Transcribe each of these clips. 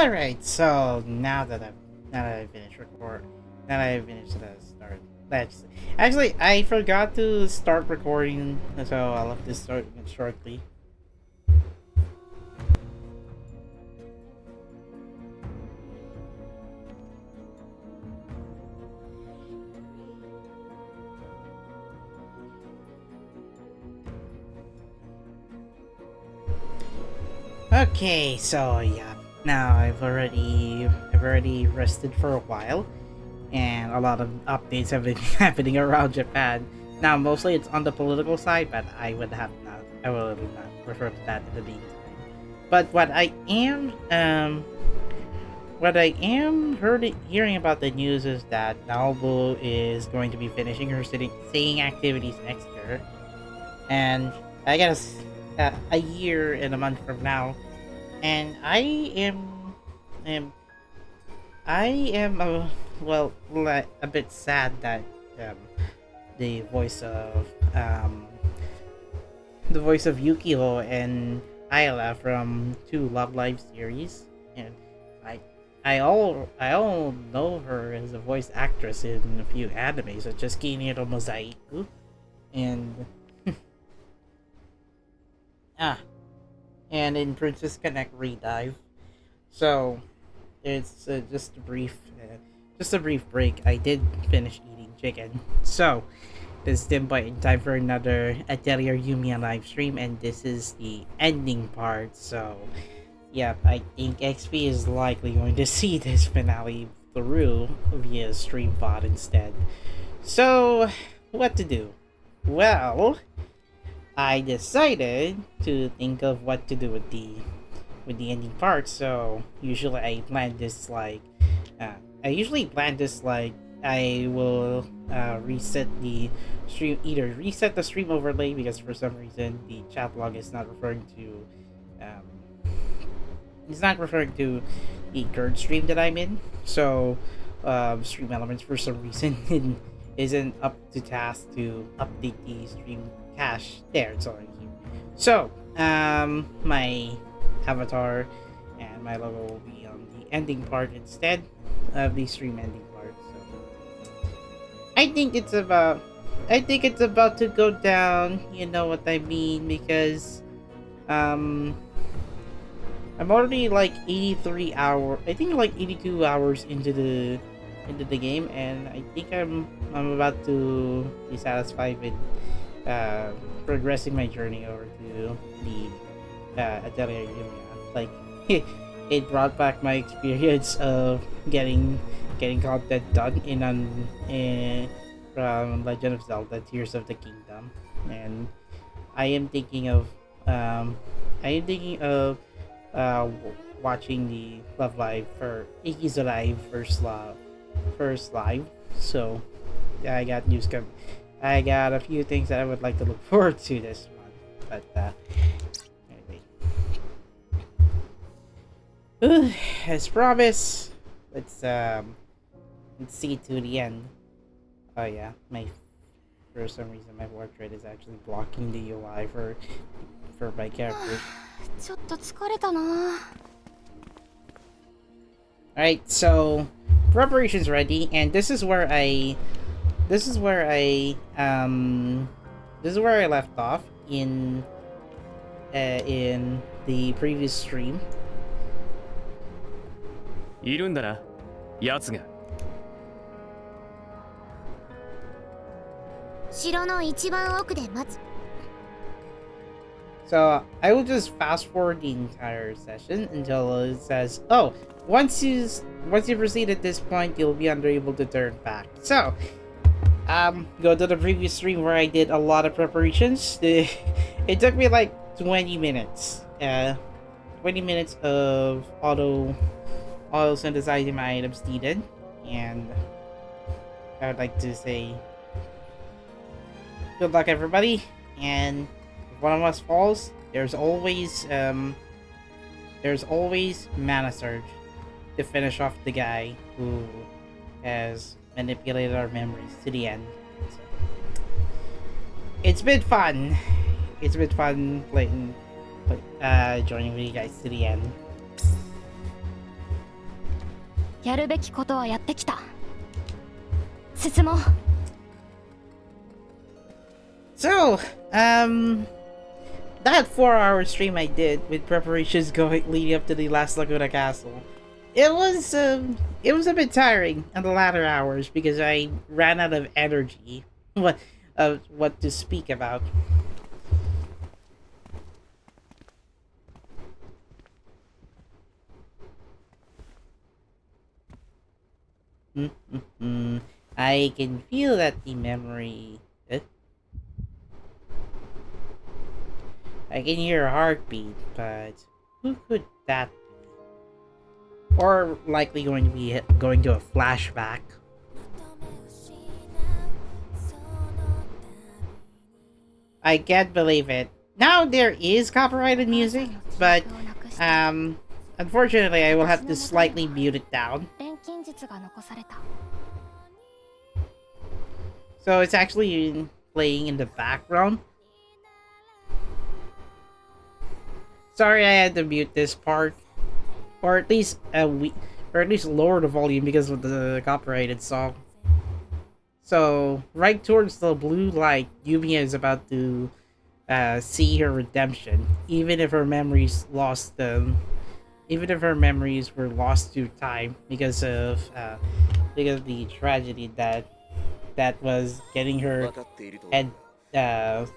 Alright, so now that I finished the start. Actually, I forgot to start recording, so I'll have to start shortly. Okay, so yeah, now I've already rested for a while, and a lot of updates have been happening around Japan. Now, mostly it's on the political side, but I will not refer to that in the meantime. But what I am hearing about the news is that Naobu is going to be finishing her singing activities next year, and I guess a year and a month from now, and I am a bit sad that the voice of Yukio and Ayla from 2 Love Live series, and I all know her as a voice actress in a few animes such as Kiniro Mosaiku and and in Princess Connect Redive. So it's just a brief break. I did finish eating chicken, so this is the point in time for another Atelier Yumia live stream, and this is the ending part. So yeah, I think XP is likely going to see this finale through via stream bot instead. So what to do? Well, I decided to think of what to do with the ending part. So usually I plan this like I will reset the stream, either reset the stream overlay because for some reason the chat log is not referring to the current stream that I'm in. So stream elements for some reason isn't up to task to update the stream cache there. It's already here. So my avatar and my logo will be on the ending part instead of the stream ending part. So I think it's about to go down, you know what I mean, because I'm already like 82 hours into the game, and I think I'm about to be satisfied with progressing my journey over to the Atelier Yumia. Like it brought back my experience of getting content done from Legend of Zelda Tears of the Kingdom, and I am thinking of watching the Love Live for Iki's Live first live. So yeah, I got a few things that I would like to look forward to this month, but anyway, as promised, let's see to the end. Oh yeah, for some reason my portrait is actually blocking the UI for my character. Alright, so preparation's ready, and this is where I left off in the previous stream. いるんだな、奴が。城の一番奥で待つ。 So I will just fast forward the entire session until it says, "Oh, once you proceed at this point, you'll be unable to turn back." So, go to the previous stream where I did a lot of preparations. It took me like 20 minutes. 20 minutes of auto synthesizing my items needed, and I would like to say good luck, everybody. And if one of us falls, there's always mana surge to finish off the guy who has manipulated our memories to the end. So, it's been fun. It's been fun joining with you guys to the end. やるべきことはやってきた。進もう。 So, that 4-hour stream I did with preparations going leading up to the last Laguna Castle, it was a bit tiring in the latter hours because I ran out of energy. What to speak about. I can feel that the memory. I can hear a heartbeat, but who could that be? Or likely going to a flashback. I can't believe it. Now there is copyrighted music, but unfortunately I will have to slightly mute it down. So it's actually playing in the background. Sorry, I had to mute this part, or at least lower the volume because of the copyrighted song. So right towards the blue light, Yumia is about to see her redemption, even if her memories lost them. Even if her memories were lost through time because of the tragedy that was getting her head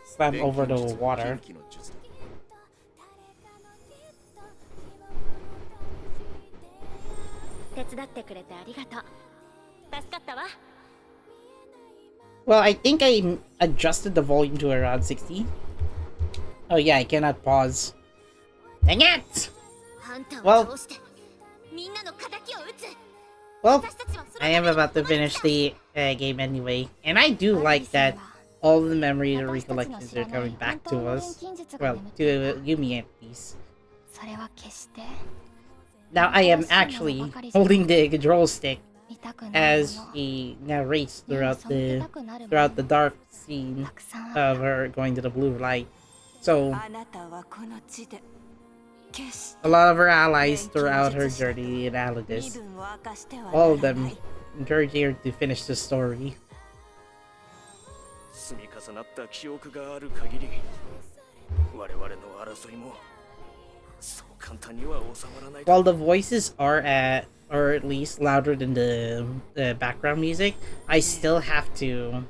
slammed over the water. Well, I think I adjusted the volume to around 60. Oh yeah, I cannot pause. Dang it! Well, I am about to finish the game anyway, and I do like that all the memories and recollections are coming back to us. Well, to Yumi at least. Now I am actually holding the control stick as he narrates throughout the dark scene of her going to the blue light. So a lot of her allies throughout her journey in Aladiss, all of them encouraging her to finish the story. While the voices are at least louder than the background music, I still have to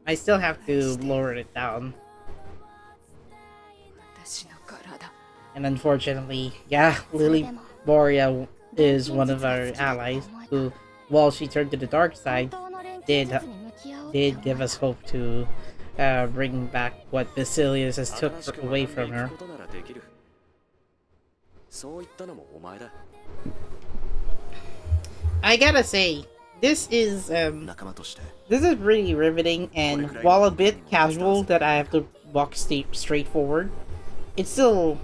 lower it down. And unfortunately, yeah, Lily Borea is one of our allies who, while she turned to the dark side, did give us hope to bring back what Basilius has took away from her. I gotta say, this is pretty riveting, and while a bit casual that I have to walk straight forward, it still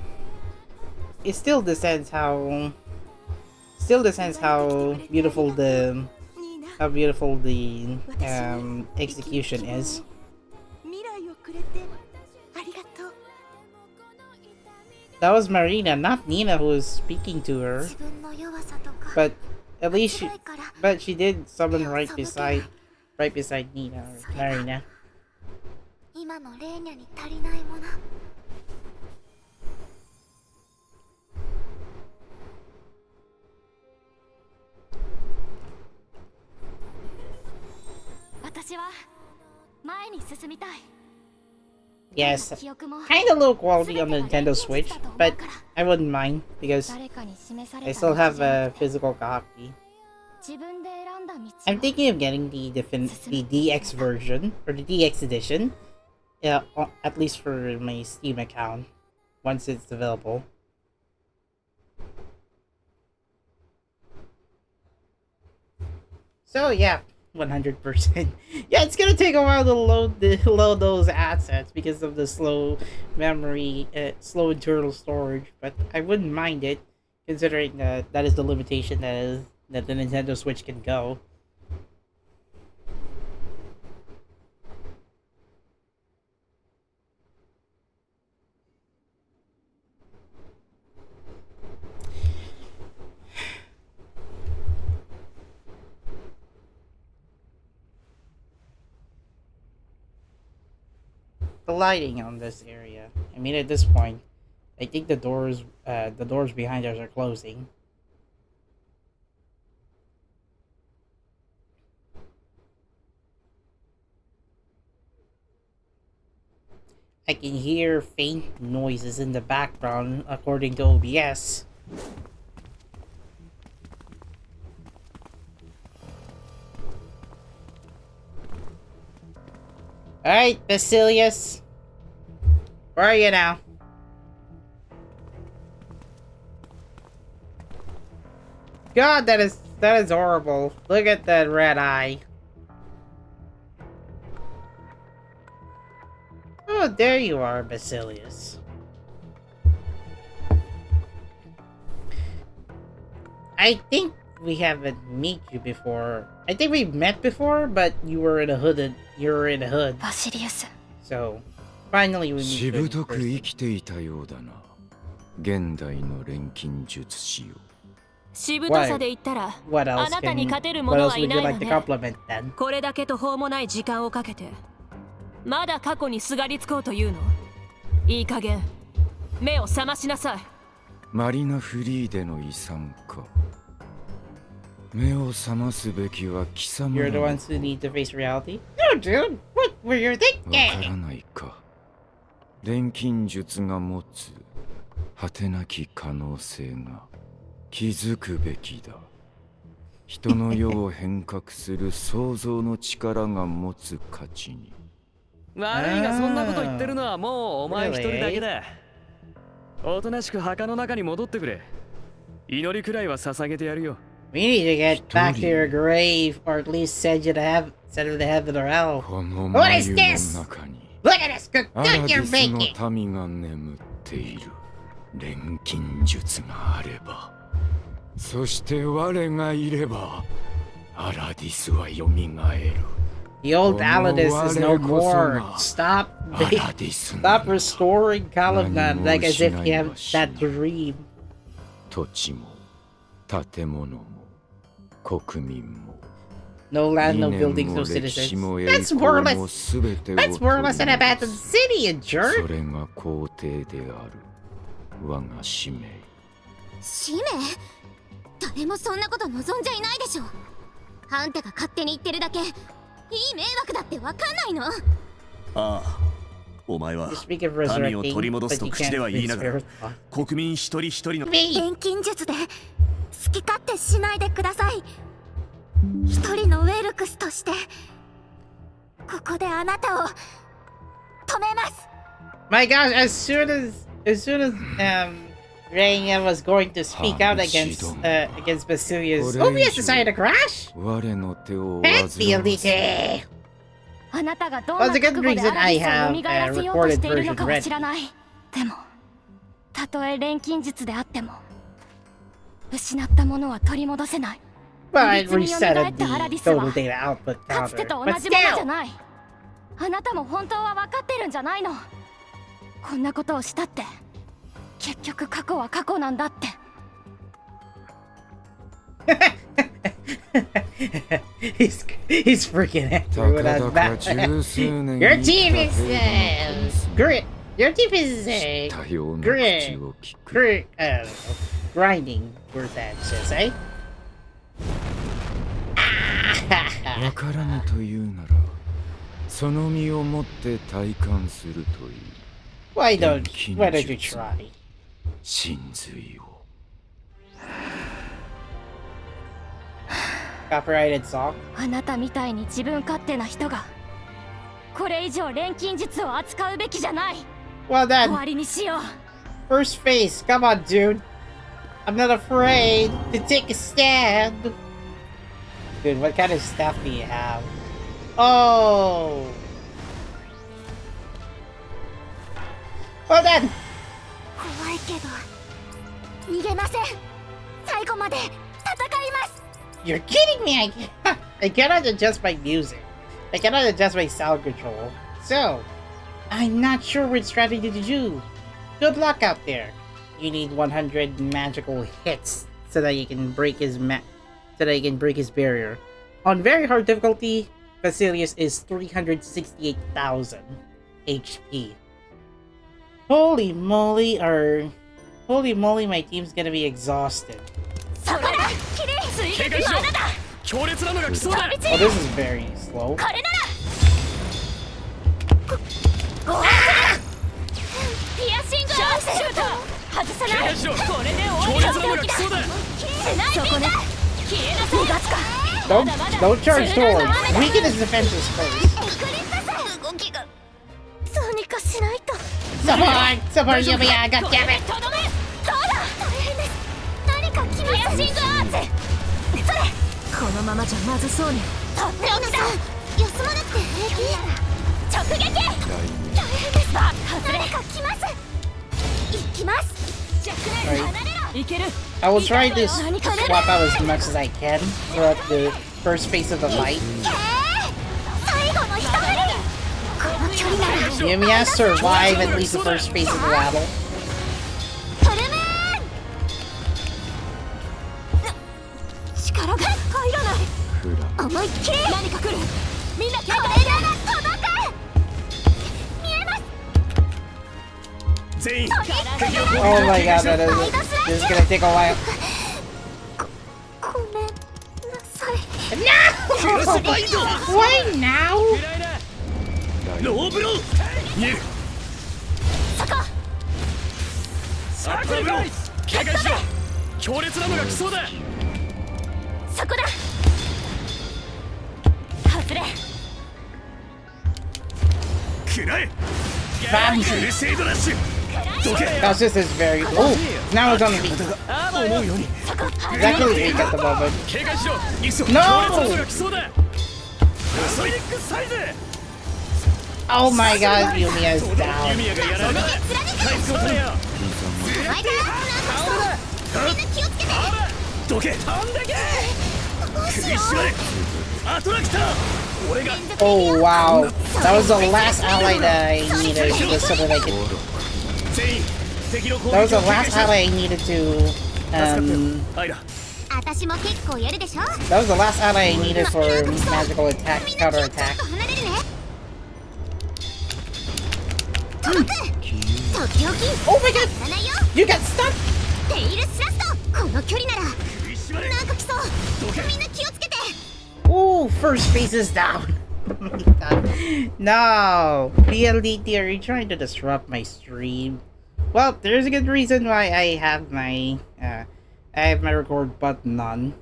descends how beautiful the execution is. That was Marina, not Nina, who was speaking to her. But at least she did summon right beside Nina or Marina. Yes, kinda low quality on the Nintendo Switch, but I wouldn't mind because I still have a physical copy. I'm thinking of getting the DX version, or the DX edition, at least for my Steam account, once it's available. So yeah, 100%. Yeah, it's gonna take a while to load those assets because of the slow memory, slow internal storage. But I wouldn't mind it, considering that is the limitation that the Nintendo Switch can go. the lighting on this area. I mean, at this point, I think the doors behind us are closing. I can hear faint noises in the background according to OBS. Alright, Basilius. Where are you now? God, that is horrible. Look at that red eye. Oh, there you are, Basilius. I think we haven't met you before. I think we've met before, but you were in a hood. Basilius. So, finally we meet し you ぶ in とく person. 生きていたようだな。現代の錬金術師よ。しぶとさで言ったら What あ else なたに can? 勝てる What 者 else はい would な you いの like to ね。 compliment then? これだけ途方もない時間をかけてまだ過去にすがりつこうというの？いい加減目を覚ましなさい。マリナ・フリーデの遺産か。目を覚ますべきは貴様 You're the の ones who need to face reality? No, dude. What were you わから thinking? ないか。錬金術が持つ果てなき可能性が気づくべきだ。人の世を変革する創造の力が持つ価値に。悪いがそんなこと言ってるのはもうお前一人だけだ。おとなしく墓の中に戻ってくれ。祈りくらいは捧げてやるよ。We need to get back to your grave, or at least send you to heaven or hell. この What 眉 is の this? 中に Look at this ア cookbook ラデ you're ィス making. の民が眠っている。錬金術があれば、そして我がいれば、アラディスは蘇る。 The old Aladiss is no more. Stop restoring Kalimnan like as if you have that dream. 土地も建物も国民も No land, no 理 buildings, 念 no も歴史 citizens. も栄 That's 光 more or も less. 全てを That's more or less an abandoned city, you そ jerk. れが皇帝である我が使命。使命？誰もそんなこと望んじゃいないでしょ。あんたが勝手に言ってるだけ。いい迷惑だってわかんないの？ああ、お前は You speak of 民を取 resurrecting, り戻す but と you 口で can't は言いながら resurrect. 国民一人一人の Me! 錬金術で好き勝手しないでください。一人のウェルクスとしてここであなたを止めます。 My gosh, as soon as Resleriana was going to speak out against Basilius, OBS decided to crash? 我の手を Heck, 煩わせ Filipino! あなたがどん Well, な the 覚 good 悟で reason アラ I ディスを have 蘇ら a せようとし recorded ているの version かは ready. 知らない。でもたとえ錬金術であっても失ったものは取り戻せない。 But it 秘密に蘇 resetted ったアラディ the スは total data output かつて counter. と同 But じものじゃ still! ない。あなたも本当は分かってるんじゃないの？こんなことをしたって結局過去は過去なんだって。he's freaking た angry か with だ us. か十数年 Your 生き team た is 兵の grit. Your team is 知ったような grit. 口を聞く。 Grit. Grinding. Where's that says, eh? わからぬというなら、その身をもって体感するという Why don't you try? 真髄を。Copyrighted song. あなたみたいに自分勝手な人がこれ以上錬金術を扱うべきじゃない。 Well 終 then, わりにしよう。 first face. Come on, dude. I'm not afraid to take a stand. Dude, what kind of staff do you have? Oh. Well then. 怖いけど逃げません。最後まで戦います。 You're kidding me! I cannot adjust my music. I cannot adjust my sound control. So, I'm not sure what strategy to do. Good luck out there. You need 100 magical hits so that you can break his barrier. On very hard difficulty, Basilius is 368,000. HP. Holy moly, my team's gonna be exhausted. そこだキリ追撃の穴だ 強烈なのが来そうだ Oh, this is very slow. これならごあピアシングアーセシュート外さない警戒しろこれで強終わ烈なのが来そうだりだそこね消えなさい逃がすか Don't charge towards. Weaken his defenses first. グリップさ動きがどうにかしないと Support, Yumia, goddammit. とどめそうだ大変です何かピアシングアーセそれこのままじゃまずそうねとっておきだ休まなくて平気直撃大変です誰か来ます行きます弱点離れろいける I will try to swap out as much as I can throughout the first phase of the fight. 最後の一振りこの距離なら Yumia survive at least the first phase of the battle. トルメーン力が入らないフラ思いっきり何か来るみんな警戒して届く見えます全員 Oh my god, this is gonna take a while. ごめんなさい No! Why now? ローブロー見えるそこサークルガイス警戒しろ強烈なのが来そうだそこだ外れ食らえ Bam! クルセイドラッシュどけ That's just is very. Oh, now it's on me. 思うように It's actually weak at the moment. 警戒しろ行くぞ 強烈なの No! が来そうだソニックサイズ Oh my god, Yumia is ユ down. ミアがやられた回復を取れよお前だみんな気をつけてどけ飛んでけ首絞まれアトラクター俺が Oh wow, that was the last ally that I needed just so that I could. 全員敵の攻 That was 撃 the を last 警戒しろ ally I needed to. アイラ 私も結構やるでしょ That was the last ally I needed for magical attack, counter attack. 離れるね届くとっておき Oh my god, らないよ you got stuck! テイルスラストこの距離なら首絞まれなんか来そうみんな気をつけて Oh, first phase is down. Oh my god. No, PLDT, are you trying to disrupt my stream? Well, there's a good reason why I have my record button on.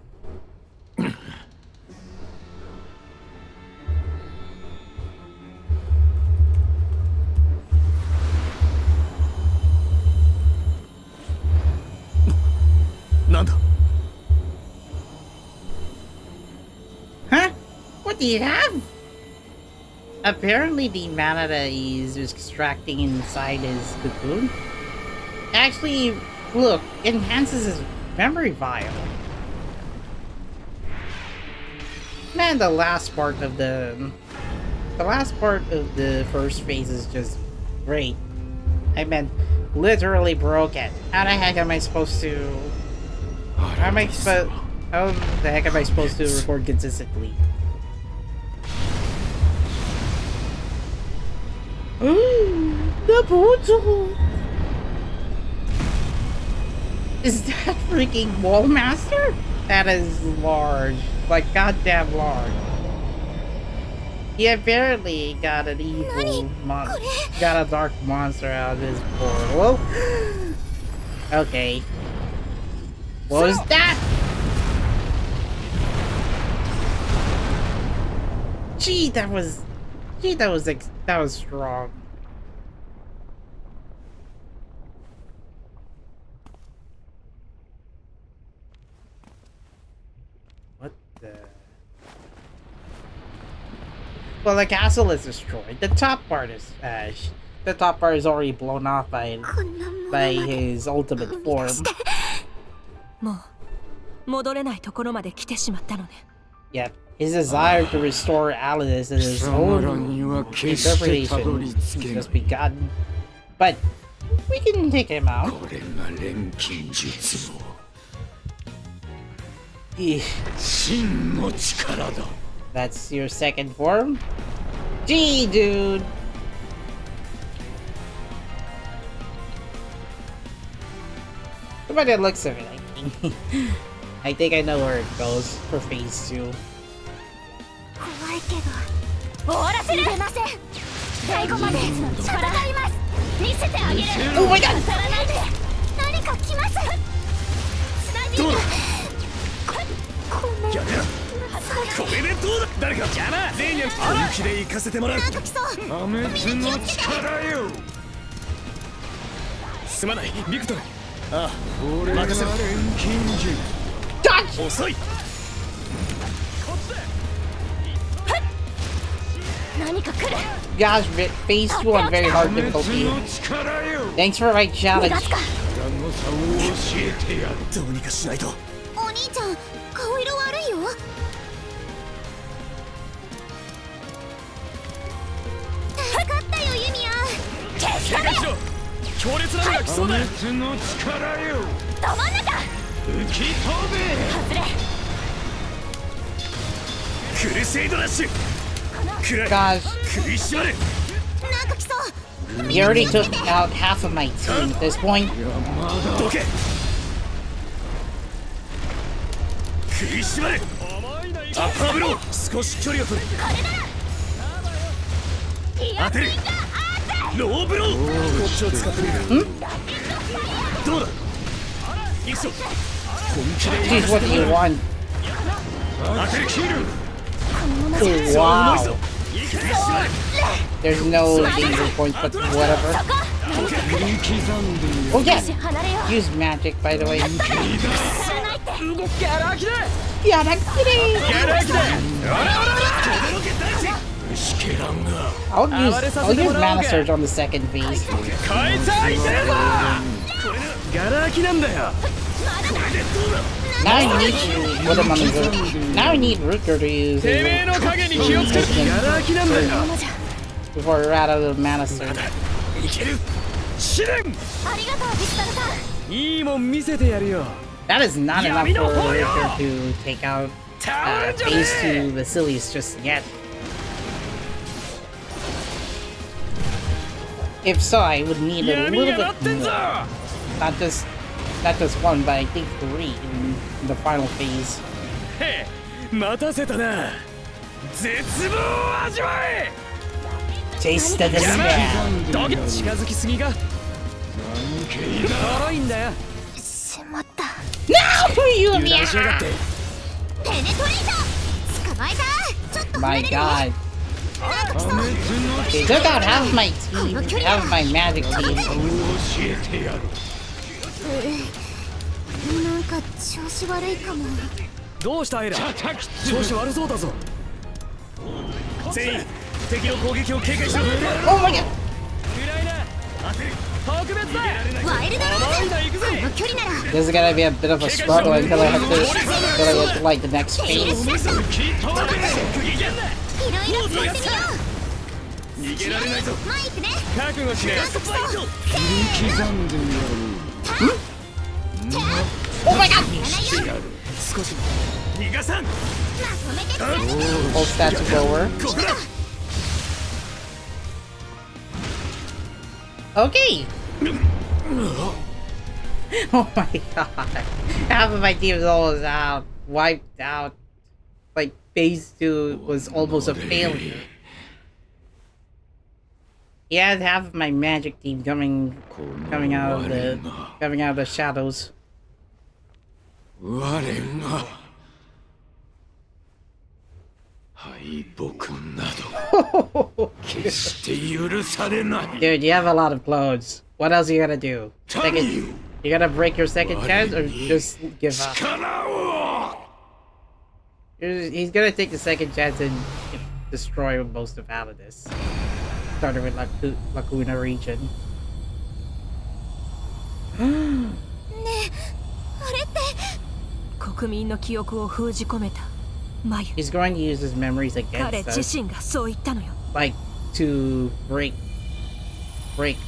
なんだ Huh? What do you have? Apparently the mana that he's extracting inside his cocoon actually, look, enhances his memory vial. Man, the last part of the first phase is just great. I meant literally broken. How the heck am I supposed to? How the heck am I supposed to record consistently? The portal! Is that freaking Wallmaster? That is large. Like, goddamn large. He apparently got an evil monster. Got a dark monster out of his portal. Okay. What was that? Gee, that was strong. What the? Well, the castle is destroyed. The top part is already blown off by his ultimate form. もう戻れないところまで来てしまったのね Yet, his desire to restore Aladiss in his own interpretation has just begun. But we can take him out. これが錬金術の Eh, 真の力だ That's your second form? Gee, dude! By the looks of it, I think I know where it goes for phase 2. 怖いけど終わらせる。出ません。最後まで戦います。見せてあげる。Oh my god! 当たらないで。何か来ます。どうだ。ごめん。やめろ。これでどうだ。誰か邪魔。全員本気で行かせてもらう。なんか来そう。破滅の力よ。すまないビクトル。ああ俺が錬金術。遅い。何か来る。 Gosh, phase 2 on very hard difficulty. の力よ。 Thanks for my challenge. 裏の差を教えてやる。どうにかしないと。お兄ちゃん、顔色悪いよ。助かったよ、ユミア。警戒しろ。強烈なのが来そうだ。破滅の力よ。ど真ん中。吹き飛べ。外れ。クルセイドラッシュ。くらい。 Gosh, 食いしばれ。なんか来そう。 he already took out half of my team at this point. どけ。食いしばれ。アッパーブロー。少し距離を取る。当てる。ローブロー。こっちを使ってみる。どうだ。行くぞ。本気で Jeez, what do you want? 当てる。キル。 Oh, wow. There's no danger point, but whatever. Oh yeah, use magic by the way. Yeah, that's I'll use mana surge on the second phase. ガラ空きなんだよ。 Now I need to put him on the root. Now I need Rooker to use てめえの影に気をつけて。ガラ空きなんだよ。 before we're out of the mana surge. いける。試練。ありがとう、ビクタルさん。いいもん見せてやるよ。 That is not enough for Rooker to take out phase 2 Basilius just yet. If so, I would need a little bit more. Not just one, but I think 3 in the final phase. へえ、待たせたな。絶望を味わえ。 Taste the despair. どけ。近づきすぎが。脆いんだよ。しまった。 No, you 油断しやがって。ペネトレーター。捕まえた。ちょっと離 My れるよ。 god. なんか来そう。 They took out half my team, half my magic team. 教えてやる。なんか調子悪いかも。どうしたエラ。調子悪そうだぞ。全員敵の攻撃を警戒しろ。 Oh my god! 暗いな。特別だ。ワイルドローズ。この距離なら。 This is gonna be a bit of a struggle until I get to like the next phase. いろいろ使ってみよう。逃げられないぞ。マイクね。覚悟しね。なんか来そう。刻んでやる。 Oh my god! 少し。逃がさん。まとめてつ Full stats lower. ここだ。 Okay! Oh my god. Half of my team is almost out. Wiped out. Like, phase 2 was almost a failure. He had half of my magic team coming out of the shadows. 我が敗北など決して許されない。 Dude, you have a lot of clothes. What else are you gonna do? You gonna break your second chance or just give up? 力を He's gonna take the second chance and destroy most of Aladiss. Starting with Lacuna region. ねえ、あれって。国民の記憶を封じ込めたマユ。 He's going to use his memories 彼 against 自 us, 身がそう言ったのよ。 like to break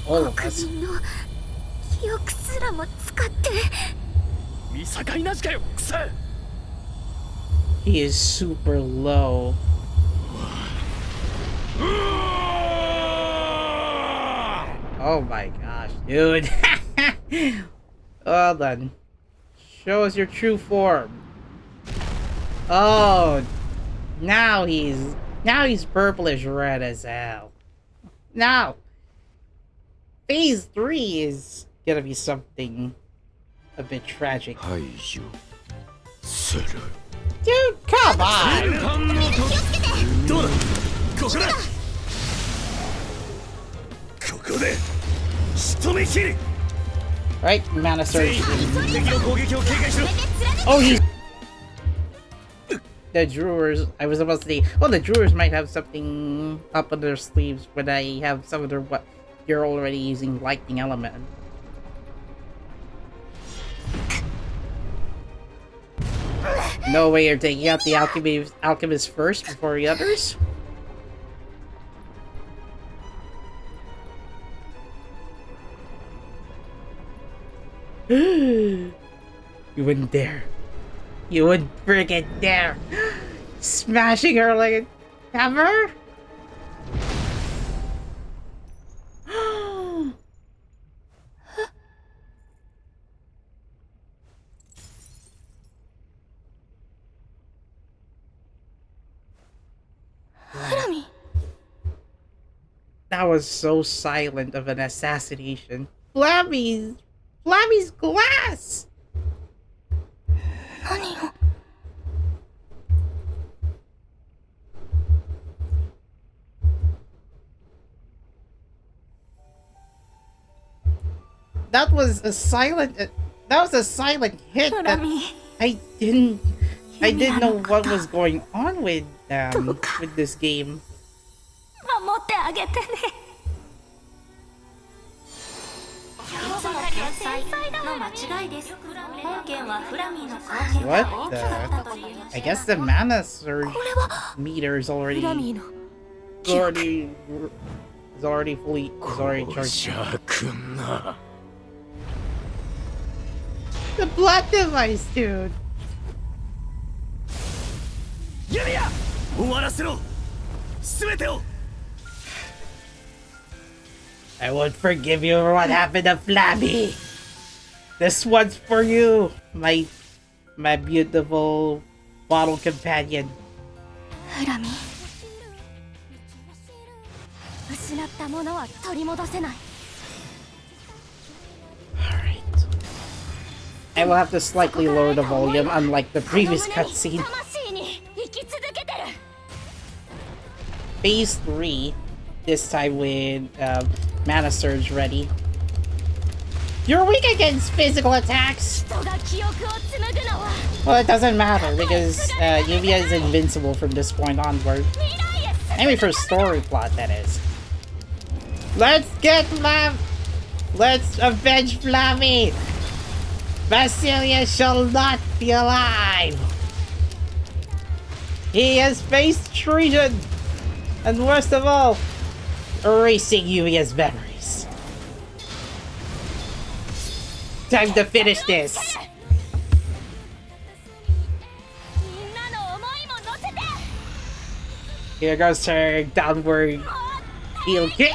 all of 国 us. 民の記憶すらも使って。見境なしかよ。くせ。 He is super low. Oh my gosh, dude. Well then. Show us your true form. Oh, now he's purplish red as hell. Now, phase 3 is gonna be something a bit tragic. 排除する。 Dude, come on! どうだここだここで仕留め切る Right, mana surge. 敵の攻撃を警戒しろ Oh, he's... The Brewers, I was about to say, well, the Brewers might have something up on their sleeves, but I have some of their what you're already using lightning element. No way you're taking out the alchemist first before the others? You wouldn't dare. You would friggin' dare. Smashing her like a hammer? That was so silent of an assassination. Flammy's glass! That was a silent hit that I didn't know what was going on with this game. 守ってあげてね。天才の間違いです。本件はフラミーの貢献が What 大き the? かったと言います。 I guess the mana surge meter is already fully charged. シャー君な The blood device, dude. ユミア終わらせろ全てを I won't forgive you for what happened to Flabby. This one's for you, my beautiful bottle companion. フラミー。失ったものは取り戻せない。 Alright. I will have to slightly lower the volume, unlike the previous cutscene. 魂に生き続けてる。 Phase 3, this time with mana surge ready. You're weak against physical attacks! 人が記憶を紡ぐのは Well, it doesn't matter, because Yumia is invincible from this point onward. 未来へ進 I mean, for story plot, that is. Let's get Let's avenge Flammy! Basilius shall not be alive! He has faced treason! And worst of all, erasing Yumia's memories. Time to finish this! みんなの思いも乗せて Here goes her downward heel kick!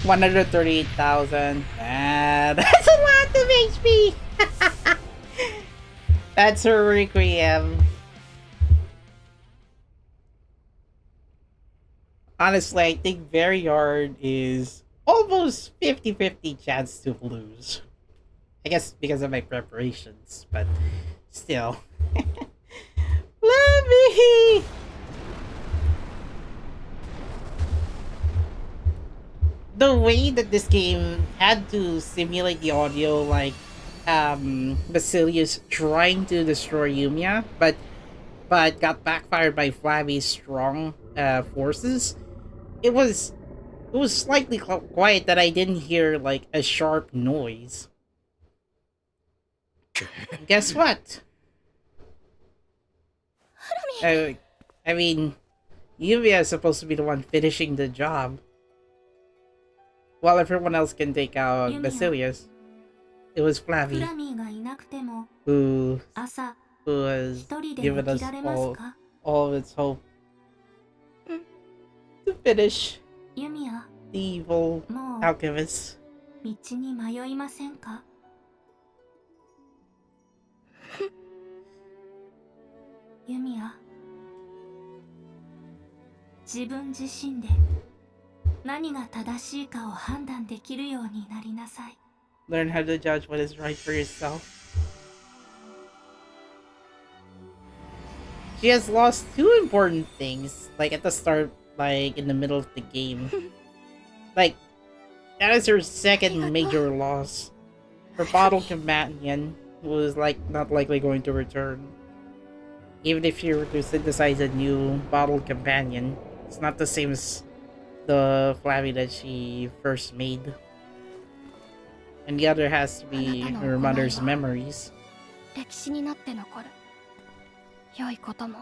$138,000. That's a lot of HP! That's her requiem. Honestly, I think Very Hard is almost 50-50 chance to lose. I guess because of my preparations, but still. Let me! The way that this game had to simulate the audio, like Basilius trying to destroy Yumia, but got backfired by Flabby's strong forces. It was slightly quiet that I didn't hear like a sharp noise. Guess what? I mean, Yumia is supposed to be the one finishing the job, while everyone else can take out Basilius. It was Flabby フラミーがいなくても who 朝 has 一人で given 起 us きられますか all of its hope to finish. ユミア、 The evil もう alchemist. 道に迷いませんか？ユミア、自分自身で何が正しいかを判断できるようになりなさい。 Learn how to judge what is right for yourself. She has lost two important things, like at the start, like in the middle of the game. Like, that is her second major loss. Her bottle companion was like not likely going to return. Even if she were to synthesize a new bottle companion, it's not the same as the Flammy that she first made. And the other has to be her mother's memories. 歴史になって残る。良いことも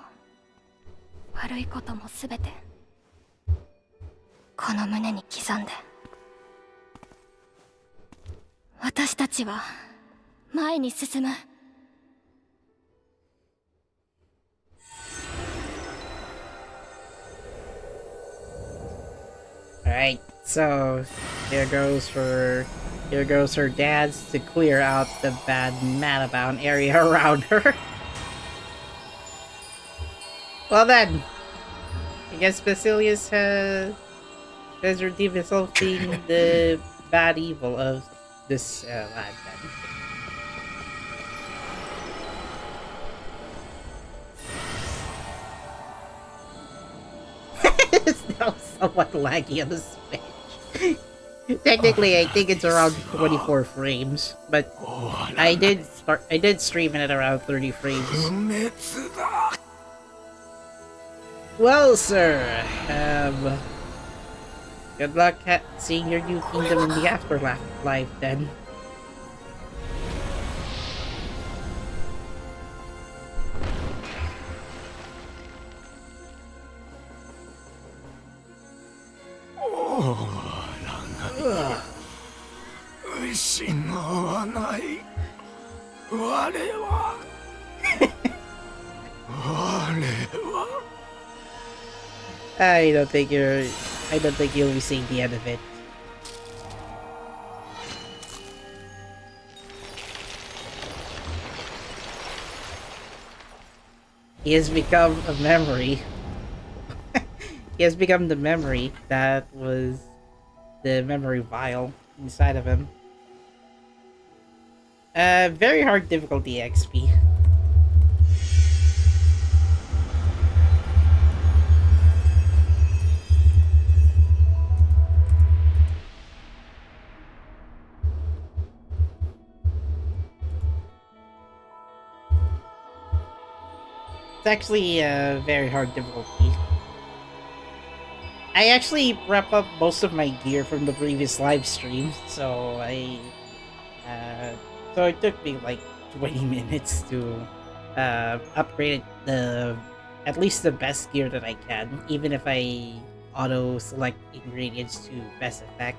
悪いこともすべてこの胸に刻んで、私たちは前に進む。Alright, so here goes her dad's to clear out the bad Madabound area around her. Well then, I guess Basilius has redeemed himself being the bad evil of this lad then. It's now somewhat laggy on the Switch. Technically, I think it's around 24 frames, but I did stream it at around 30 frames. Well, sir, good luck at seeing your new kingdom in the afterlife then. I don't think you'll be seeing the end of it. He has become a memory. He has become the memory that was the memory vial inside of him. Very hard difficulty XP. It's actually a very hard difficulty. I actually wrap up most of my gear from the previous live stream, so so it took me like 20 minutes to upgrade at least the best gear that I can, even if I auto select ingredients to best effect.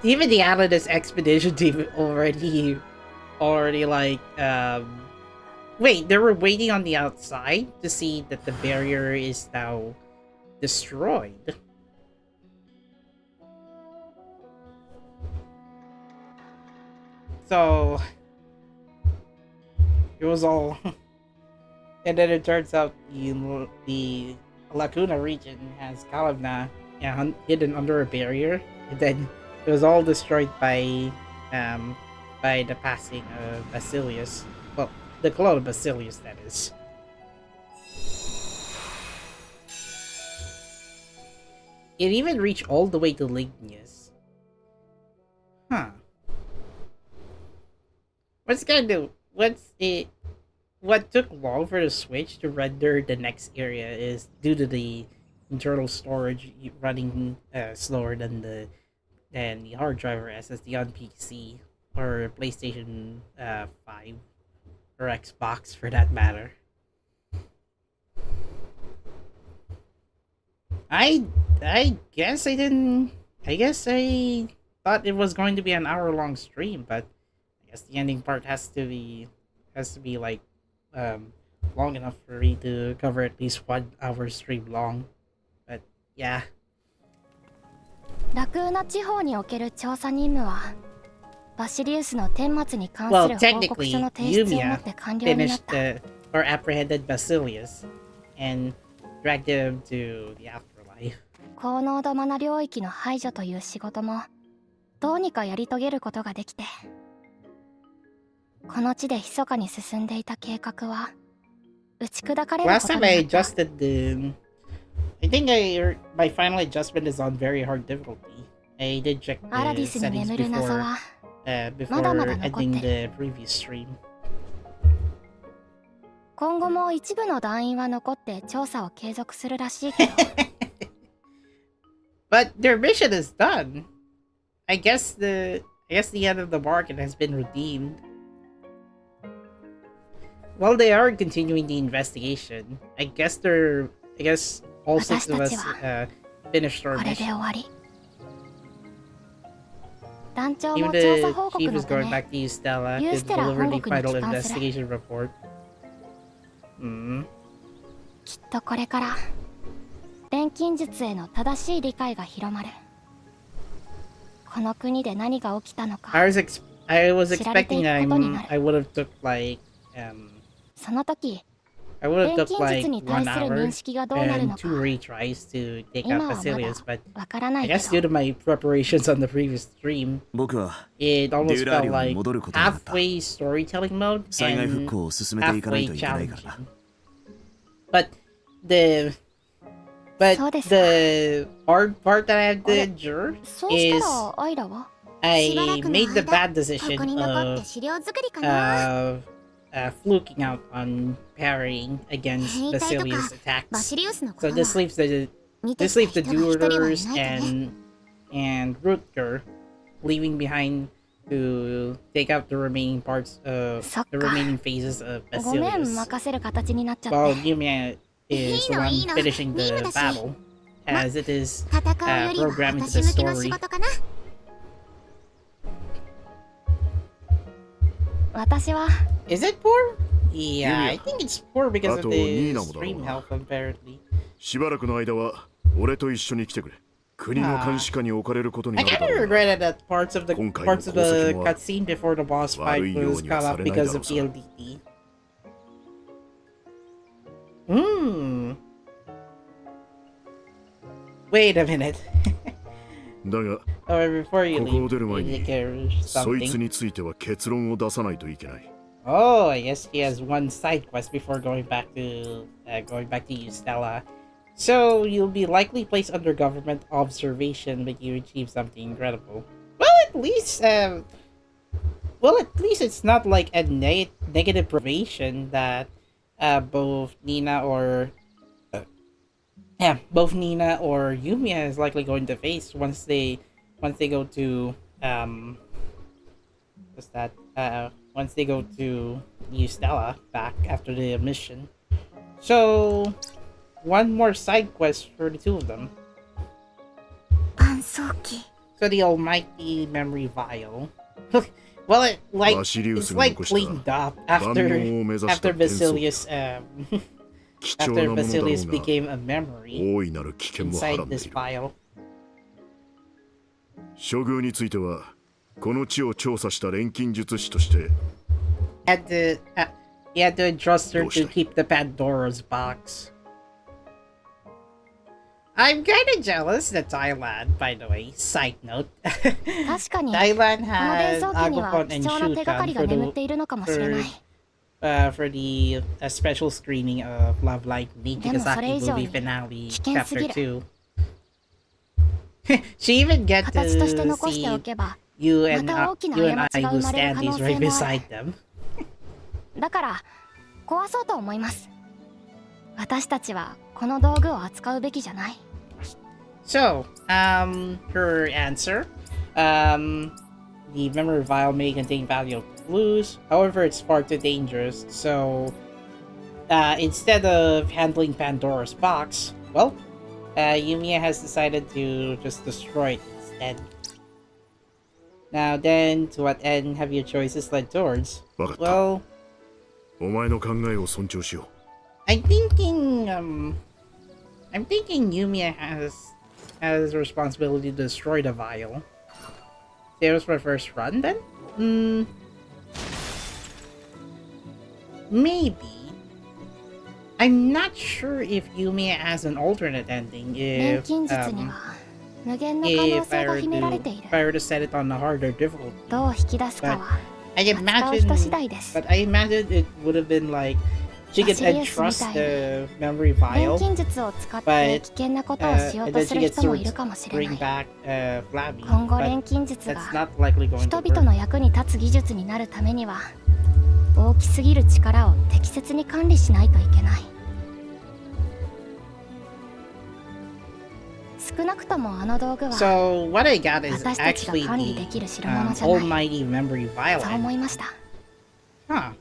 Even the Aladiss expedition team already like wait, they were waiting on the outside to see that the barrier is now destroyed. So it was all and then it turns out the Lacuna region has Kalavna hidden under a barrier, and then it was all destroyed by the passing of Basilius. Well, the clone of Basilius, that is. It even reached all the way to Lignius. Huh. What took long for the Switch to render the next area is due to the internal storage running slower than the hard driver SSD on PC or PlayStation 5 or Xbox for that matter. I guess I thought it was going to be an hour-long stream, but guess the ending part has to be like long enough for me to cover at least 1 hour stream long. But yeah. ラクーナ地方における調査任務はバシリウスの顛末に関す Well, る報告 technically, 書の提出をも Yumia って完了になっ finished た。 or apprehended Basilius and dragged him to the afterlife. 高濃度マナ領域の排除という仕事もどうにかやり遂げることができて、この地で密かに進んでいた計画は打ち砕かれるこ Last とに time I なった。 adjusted the... I think my final adjustment is on very hard difficulty. I did check アラディ the スに settings 眠る謎 before, は before まだまだ残ってる。 ending the previous stream. 今後も一部の団員は残って調査を継続するらしいけど But their mission is done. I guess the end of the bargain has been redeemed. While they are continuing the investigation, I guess all 6 of us 私たちは finished our これで終 mission. わり。団長 Even も調査 the 報 chief 告の is た going め back to use Stella to Stella deliver the 本国に final 帰還する。 investigation report. きっとこれから錬金術への正しい理解が広まる。この国で何が起きたのか、 I was expecting that I would have took like その時 I would have 錬 took 金 like 術に 1 対する hour 認識がどうなる and のか 2 retries to take 今 out はまだ Basilius, but わからな I いけ guess due ど、 to my preparations on the previous stream, 僕は it デ almost ューラー felt 寮に like 戻ることになった halfway storytelling mode 災害復 and 興を進めていかない halfway といけないからな challenging. But the そうですか。 the hard part that I have to endure そうした is らアイラは I しばらくの made the 間 bad こ decision こに残って of 資料作りかな。 fluking out on parrying against 変異体とか Basilius' バ attacks. シリウスのこ So と this は leaves the 見て this きた leaves 人 the が一人はい Duelers ないとね。 and Rutger leaving behind to take out the remaining parts of そっ the か。 remaining phases of ごめん、 Basilius. 任せる形になっちゃっ While て。 Yumia is the one いいの。 finishing 任務 the だし。 battle, as it is 戦うよりは programmed into 私 the 向きの仕 story. 事かな。私は Is it poor? Yeah, I think it's poor because of あと the ニーナもだろう stream な。 health, apparently. しばらくの間は俺と一緒に来てくれ。国の監視下に置かれることに I なるだ kind ろ of うな。 regretted that parts of the 今回の parts of the 功績もある。 cutscene before the boss fight 悪いよう was には cut さ off れないだ because ろ of うさ。 PLDT. Hmm. Wait a minute. だが、 Oh, before you ここを leave, 出る前 you に need to そいつ something. については結論を出さないといけない。 Oh, I guess he has one side quest before going back to Stella. So you'll be likely placed under government observation, but you achieve something incredible. Well, at least it's not like a negative probation that both Nina or Yumia is likely going to face once they go to once they go to New Stella back after the mission. So one more side quest for the 2 of them. 暗葬機。 So the almighty memory vial. Well, it's like cleaned up 万能を目指した after 転送 Basilius 貴重 after なものだろ Basilius う became が a memory 大いなる危険もは inside らんで this いる。 vial. 処遇についてはこの地を調査した錬金術師として He had to entrust her to どうしたい？ keep the Pandora's box. I'm kinda jealous that Thailand, by the way. Side note. 確かに Thailand この伝 had 送機には Agapon 貴 and 重な手がかり Shukan が眠っているのかもしれない for the special screening of Love Lightでもそれ Nichikazaki 以上 movie に finale 危険すぎ chapter る 2. She even get 形として to 残してお see けば you and また大きな you and 過ち I が who 生まれる可 stand 能 these 性 right もある beside them. だから壊そうと思います。私たちはこの道具を扱うべきじゃない。 So, her answer, the memory vial may contain valuable clues. However, it's far too dangerous. So, instead of handling Pandora's box, well, Yumiya has decided to just destroy it instead. Now then, to what end have your choices led towards? わかった。 Well, お前の考えを尊重しよ I'm thinking Yumia has a responsibility to destroy the Vial. There's my first run then? Maybe. I'm not sure if Yumia has an alternate ending 錬 if 金術には無限の可能 if 性 I が were 秘められてい to る。 if I were to set it on a harder difficulty. どう引き出すかは I 扱う imagine 人次第です。 but I imagine it would have been like she could Basilius entrust みたい the memory 錬 vial 金術を使って but 危険なことをしよう and と then す she る gets 人も to いるかもしれな bring い。 back Flabby. 今後 But 錬金術 that's が not likely going 人 to 々 work. の役に立つ技術になるためには大きすぎる力を適切に管理しないといけない。少なくともあの道具は So what I got is 私たちが actually 管理で the きる代物じゃない。 almighty memory そう vial. 思いました。Huh. う。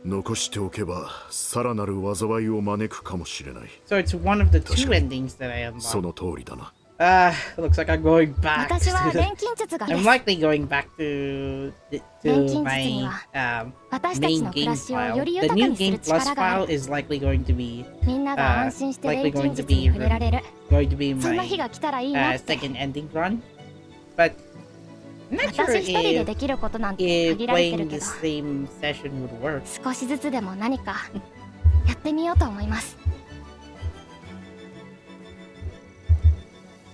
残しておけばさらなる災いを招くかもしれない。 So it's one of the two endings that I そ unlocked. の通りだな。Looks like I'm going back 私は to 錬金術がで I'm す。 likely going back to 錬金術 my には私たち main の暮 game らしをよ file. り The 豊か new にす game る plus 力があ file る。 is likely going to be みんなが安心して likely 錬 going 金 to 術に be 触れられる。 going to be そんな my 日が来たらいいなって。 second ending run. But I'm not sure 私一人で if できることなんて if 限られてる playing け the ど、 same session would work. 少しずつでも何かやってみようと思います。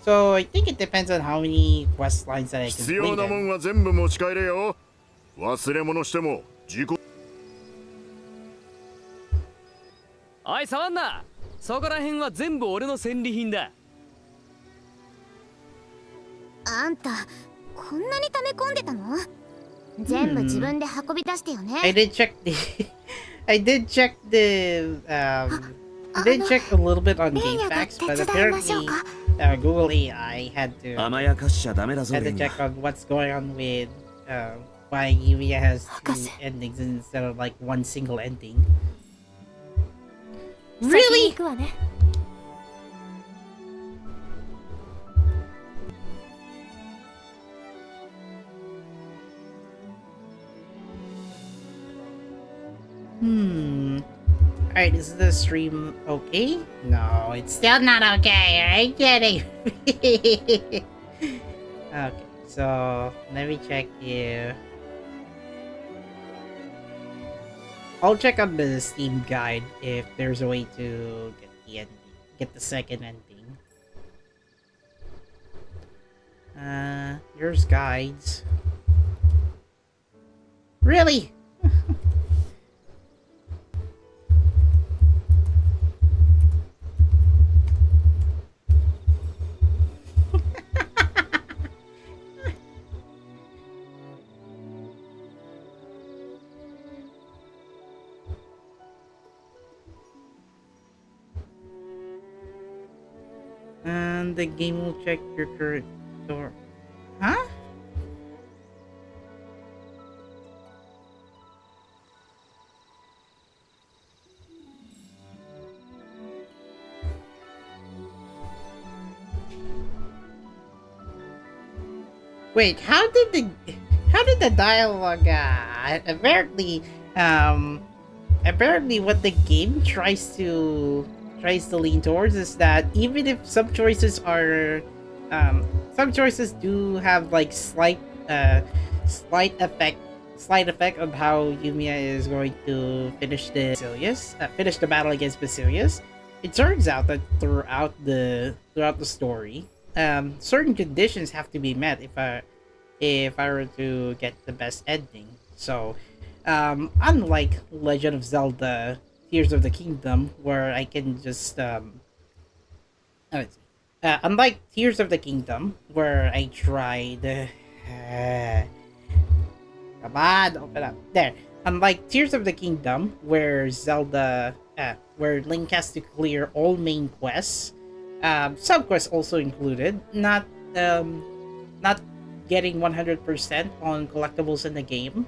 So I think it depends on how many quest lines that I 必要 complete. なもんは全部持ち帰れよ。忘れ物しても自己。おいサワンナ、そこら辺は全部俺の戦利品だ。あんたこんなに溜め込んでたの？全部自分で運び出してよね。 I did check the I did check a little bit on game facts, but apparently Google AI had to 甘やかしちゃダメだぞ。 had to check on what's going on with why Yumia has two endings instead of like one single ending. 先に Really? 行くわね。Alright, is the stream okay? No, it's still not okay. Are you kidding? Okay, so let me check here. I'll check on the Steam guide if there's a way to get the ending, get the second ending. Here's guides. Really? And the game will check your current door. Huh? Wait, how did the dialogue apparently what the game tries to lean towards is that even if some choices do have like slight effect on how Yumia is going to finish the battle against Basilius. It turns out that throughout the story, certain conditions have to be met if I were to get the best ending. So, unlike Legend of Zelda Tears of the Kingdom, where I can just unlike Tears of the Kingdom, where I tried come on, open up. There. Unlike Tears of the Kingdom, where where Link has to clear all main quests, sub-quests also included, not getting 100% on collectibles in the game.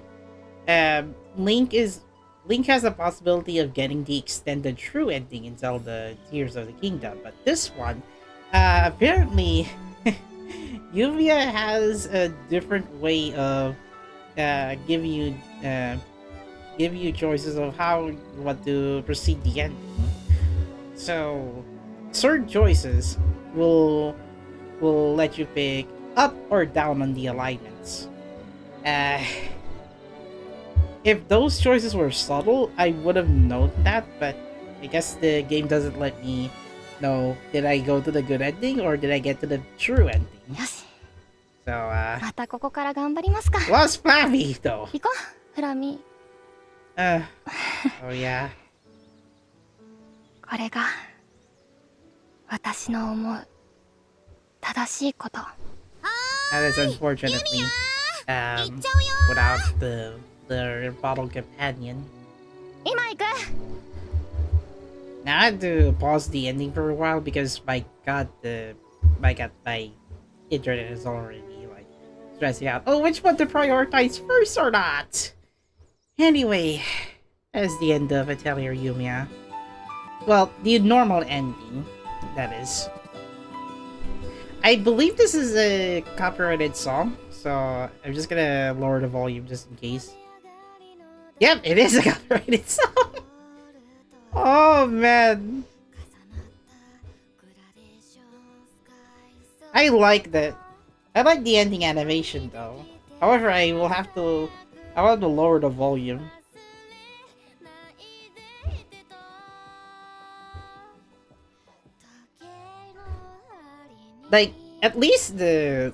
Link has a possibility of getting the extended true ending in Zelda Tears of the Kingdom, but this one, apparently, Yumia has a different way of give you choices of how you want to proceed the ending. So certain choices will let you pick up or down on the alignments. If those choices were subtle, I would have known that, but I guess the game doesn't let me know, did I go to the good ending or did I get to the true ending? よし、 So, またここから頑張りますか。 was Flappy though? 行こう、フラミ。 Oh yeah. これが私の思う正しいこと。 That is unfortunately without the bottle companion. 今行く。 Now I had to pause the ending for a while because my internet is already like stressing out. Oh, which one to prioritize first or not? Anyway, that's the end of Atelier Yumia. Well, the normal ending, that is. I believe this is a copyrighted song, so I'm just gonna lower the volume just in case. Yep, it is a copyrighted song! Oh man! I like that. I like the ending animation though. However, I will have to lower the volume. Like, at least the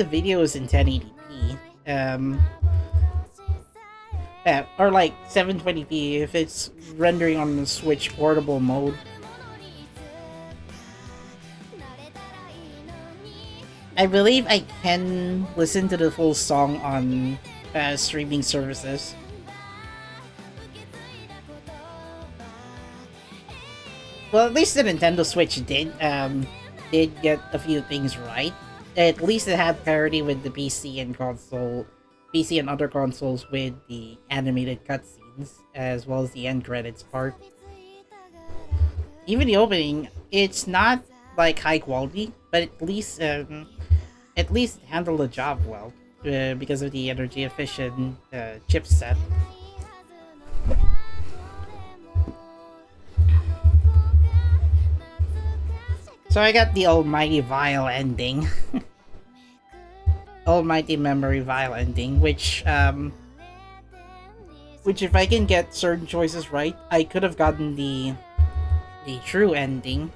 video is in 1080p. Or like 720p if it's rendering on the Switch portable mode. I believe I can listen to the full song on streaming services. Well, at least the Nintendo Switch did get a few things right. At least it had parity with the PC and other consoles with the animated cutscenes, as well as the end credits part. Even the opening, it's not like high quality, but at least handled the job well because of the energy efficient chipset. So I got the almighty Vial ending. Almighty memory Vial ending, which if I can get certain choices right, I could have gotten the true ending.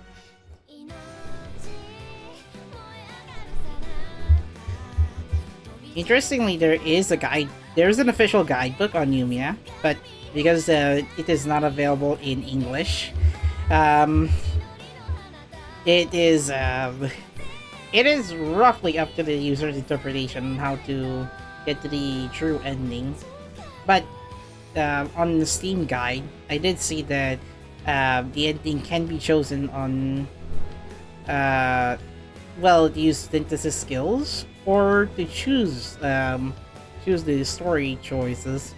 Interestingly, there's an official guidebook on Yumia, but because it is not available in English, it is roughly up to the user's interpretation on how to get to the true ending. But on the Steam guide, I did see that the ending can be chosen on to use synthesis skills or to choose the story choices.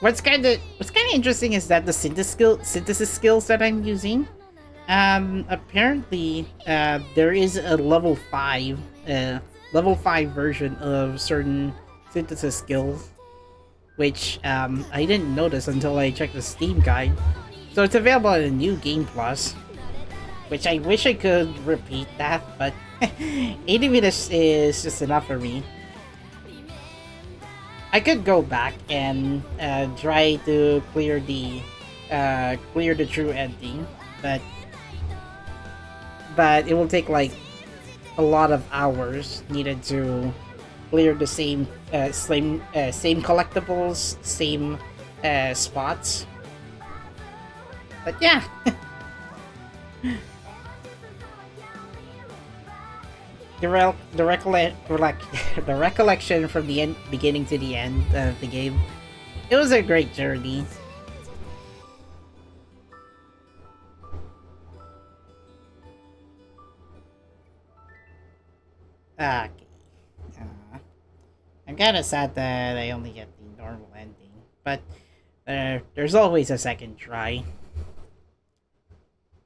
What's kind of interesting is that the synthesis skills that I'm using, apparently there is a level 5 version of certain synthesis skills, which I didn't notice until I checked the Steam guide. So it's available in a new Game Plus, which I wish I could repeat that, but 80 minutes is just enough for me. I could go back and try to clear the true ending, but it will take like a lot of hours needed to clear the same collectibles, same spots. But yeah. The recollection from the beginning to the end of the game, it was a great journey. Okay. I'm kind of sad that I only get the normal ending, but there's always a second try.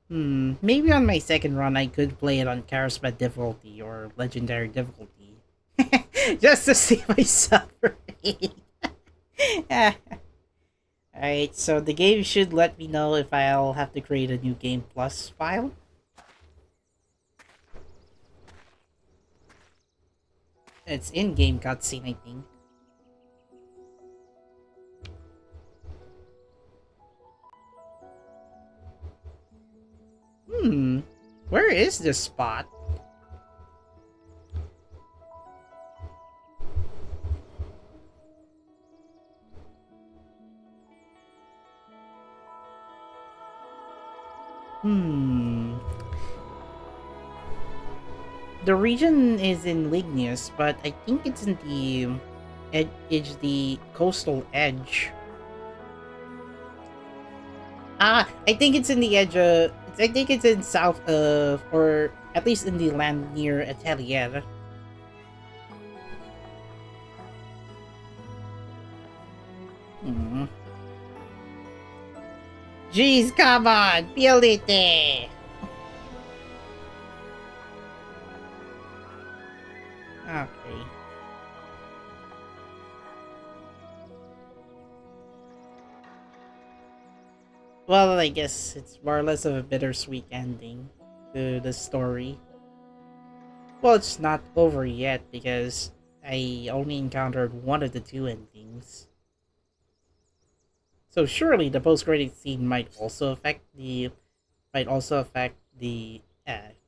Maybe on my second run I could play it on Charisma difficulty or Legendary difficulty. Just to see my suffering. Alright, so the game should let me know if I'll have to create a new Game Plus file. It's in-game cutscene, I think. Where is this spot? The region is in Lignius, but I think it's in the coastal edge. I think it's in the edge of... I think it's in south of... or at least in the land near Atelier. Jeez, come on! Build it there! Okay. Well, I guess it's more or less of a bittersweet ending to the story. Well, it's not over yet because I only encountered one of the two endings. So surely the post-credit scene might also affect the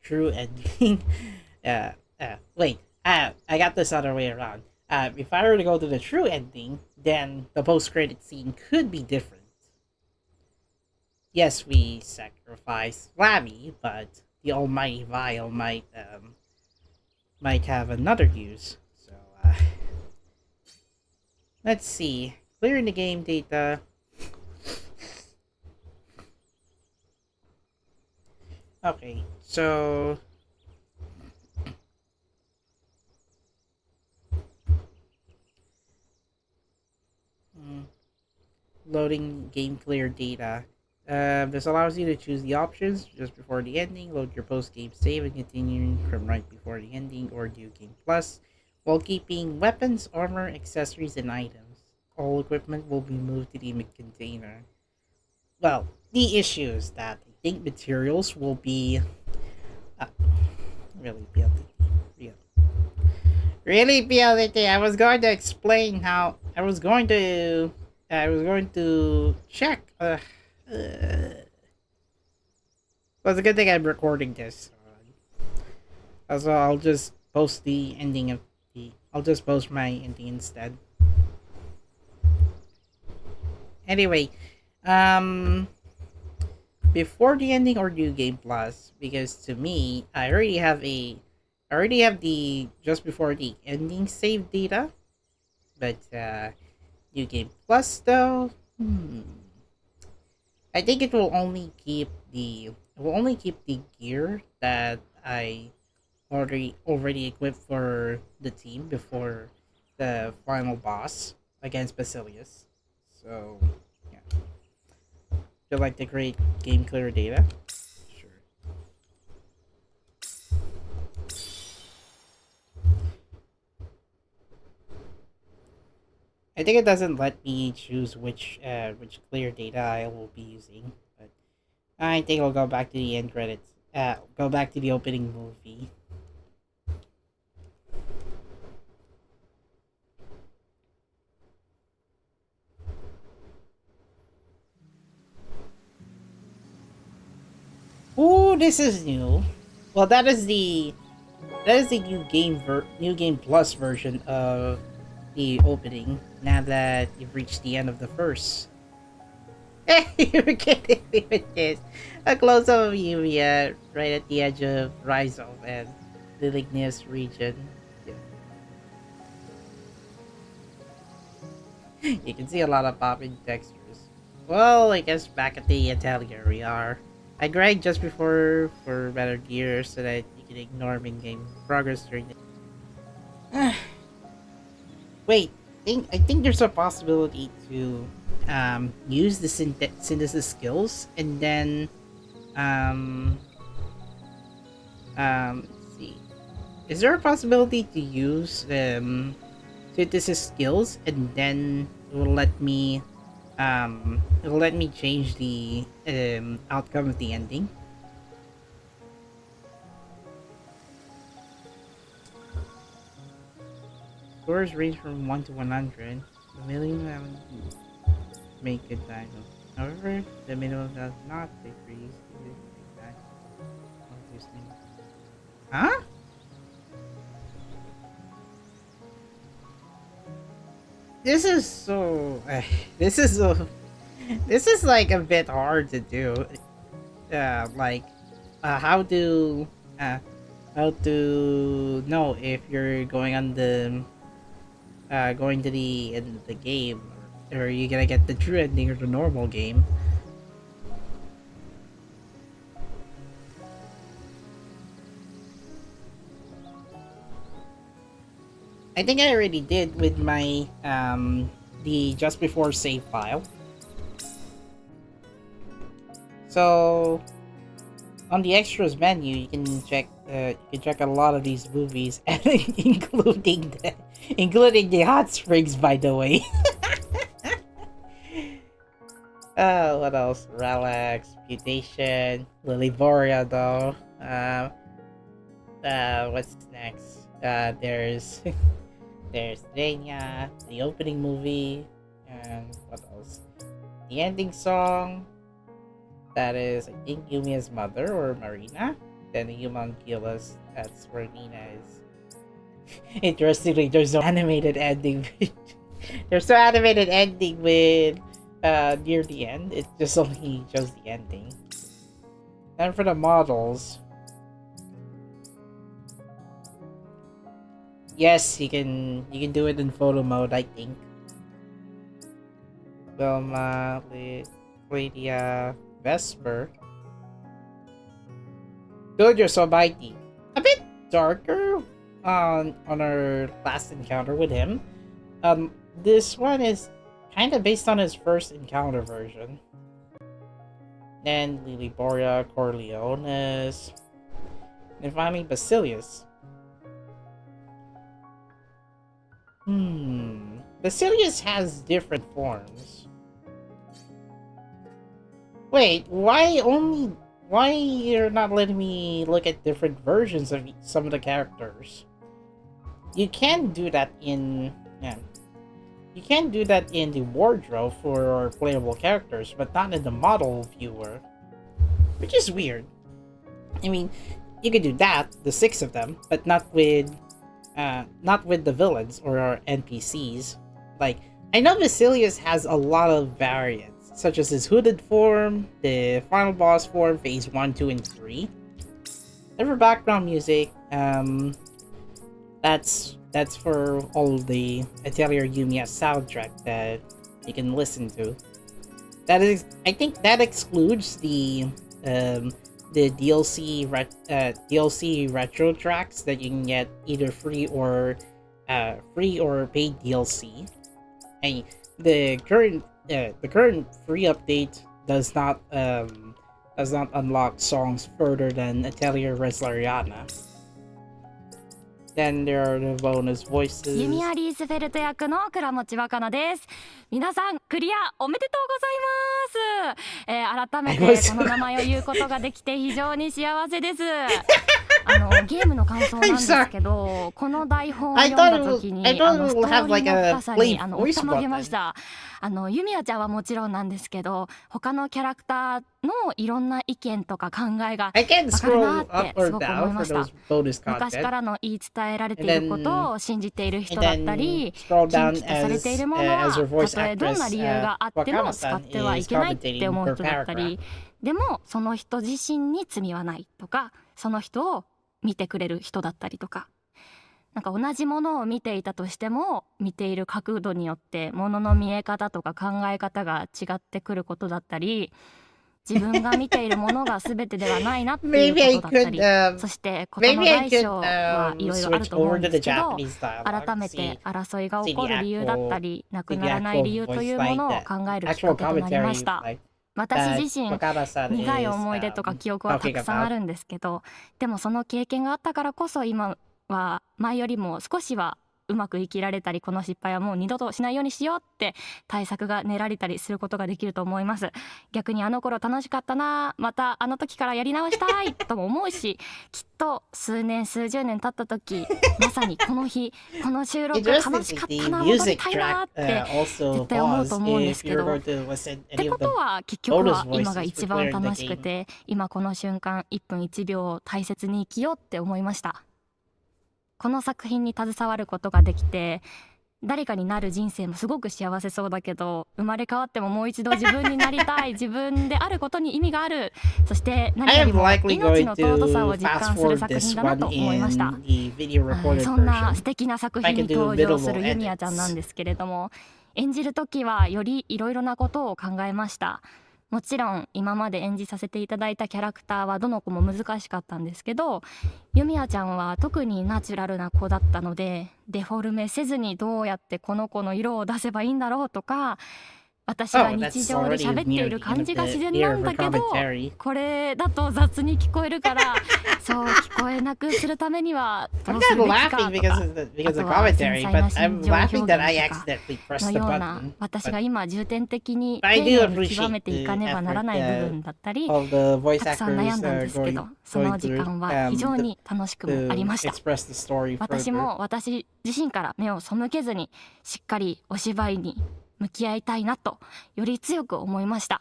true ending. Wait. I got this other way around. If I were to go to the true ending, then the post-credit scene could be different. Yes, we sacrifice Slammy, but the almighty Vial might have another use. So, let's see. Clearing the game data. Okay, so... Loading game clear data. This allows you to choose the options just before the ending, load your post-game save, and continue from right before the ending, or do Game Plus, while keeping weapons, armor, accessories, and items. All equipment will be moved to the container. Well, the issue is that I think materials will be... really build it. Really build it. I was going to explain how... I was going to check. Well, it's a good thing I'm recording this. So I'll just post the ending of the... I'll just post my ending instead. Anyway, before the ending or New Game Plus, because to me, I already have the just before the ending save data, but New Game Plus though, I think it will only keep the gear that I already equipped for the team before the final boss against Basilius. So yeah, feel like the great game clear data. Sure. I think it doesn't let me choose which clear data I will be using, but I think I'll go back to the end credits. Go back to the opening movie. Ooh, this is new. Well, that is the new game plus version of the opening. Now that you've reached the end of the first. You're kidding me with this. A close-up of Yumia right at the edge of Rizal and the Lignius region. Yeah. You can see a lot of popping textures. Well, I guess back at the Atelier we are. I grind just before for better gear so that you can ignore in-game progress during the... Wait, I think there's a possibility to use the synthesis skills and then let's see. Is there a possibility to use synthesis skills and then it will let me change the outcome of the ending? Scores range from 1 to 100. The minimum make good time. However, the minimum does not decrease. Huh? This is so. This is like a bit hard to do. How to know if you're going on the going to the end of the game, or are you gonna get the true ending or the normal game? I think I already did with my the just before save file. So on the extras menu, you can check a lot of these movies, including the hot springs, by the way. What else? Relax, Mutation, Lilyboria, though. What's next? There's Renya, the opening movie, and what else? The ending song. That is, I think, Yumia's mother or Marina. Then the Humunculus, that's where Nina is. Interestingly, there's no animated ending. There's no animated ending with near the end. It just only shows the ending. And for the models, yes, you can do it in photo mode, I think. Wilma, Lydia, Vesper. Dojo Sobaiti. A bit darker on our last encounter with him. This one is kind of based on his first encounter version. Then Lilyboria, Corleones, and finally Basilius. Basilius has different forms. Wait, why you're not letting me look at different versions of some of the characters? You can do that in you can do that in the wardrobe for playable characters, but not in the model viewer, which is weird. I mean, you could do that, the 6 of them, but not with the villains or our NPCs. Like, I know Basilius has a lot of variants, such as his hooded form, the final boss form, phase 1, 2, and 3. And for background music, that's for all the Atelier Yumia soundtrack that you can listen to. That is, I think that excludes the DLC retro tracks that you can get either free or paid DLC. And the current free update does not unlock songs further than Atelier Resleriana. Then there are the bonus voices. ユミア・リースフェルト役の倉持若菜です。皆さんクリアおめでとうございます。改めてこの名前を言うことができて非常に幸せです。ゲームの感想なんですけど、この台本を読んだ時にストーリーの深さにおったまげました。ユミアちゃんはもちろんなんですけど、他のキャラクターのいろんな意見とか考えが分かるなってすごく思いました。昔からの言い伝えられていることを信じている人だったり、禁忌とされているものはたとえどんな理由があっても使ってはいけないって思う人だったり、でもその人自身に罪はないとか、その人を見てくれる人だったりとか、なんか同じものを見ていたとしても見ている角度によってものの見え方とか考え方が違ってくることだったり、自分が見ているものが全てではないなっていうことだったり、そして事の大小はいろいろあると思うんですけど、改めて争いが起こる理由だったり、なくならない理由というものを考えるきっかけとなりました。私自身苦い思い出とか記憶はたくさんあるんですけど、でもその経験があったからこそ今は前よりも少しはうまく生きられたり、この失敗はもう二度としないようにしようって対策が練られたりすることができると思います。逆にあの頃楽しかったな、またあの時からやり直したいとも思うし、きっと数年数十年経った時、まさにこの日この収録楽しかったな、戻りたいなって絶対思うと思うんですけど、ってことは結局は今が一番楽しくて、今この瞬間1分1秒を大切に生きようって思いました。この作品に携わることができて、誰かになる人生もすごく幸せそうだけど、生まれ変わってももう一度自分になりたい、自分であることに意味がある、そして何よりも命の尊さを実感する作品だなと思いました。そんな素敵な作品に登場するユミヤちゃんなんですけれども、演じる時はよりいろいろなことを考えました。もちろん今まで演じさせていただいたキャラクターはどの子も難しかったんですけど、ユミヤちゃんは特にナチュラルな子だったので、デフォルメせずにどうやってこの子の色を出せばいいんだろうとか、私が日常で喋っている感じが自然なんだけど、これだと雑に聞こえるから、そう聞こえなくするためにはどうするべきかとか、あとは繊細な心情表現とかのような、私が今重点的に丁寧に極めていかねばならない部分だったり、たくさん悩んだんですけど、その時間は非常に楽しくもありました。私も私自身から目を背けずに、しっかりお芝居に向き合いたいなとより強く思いました。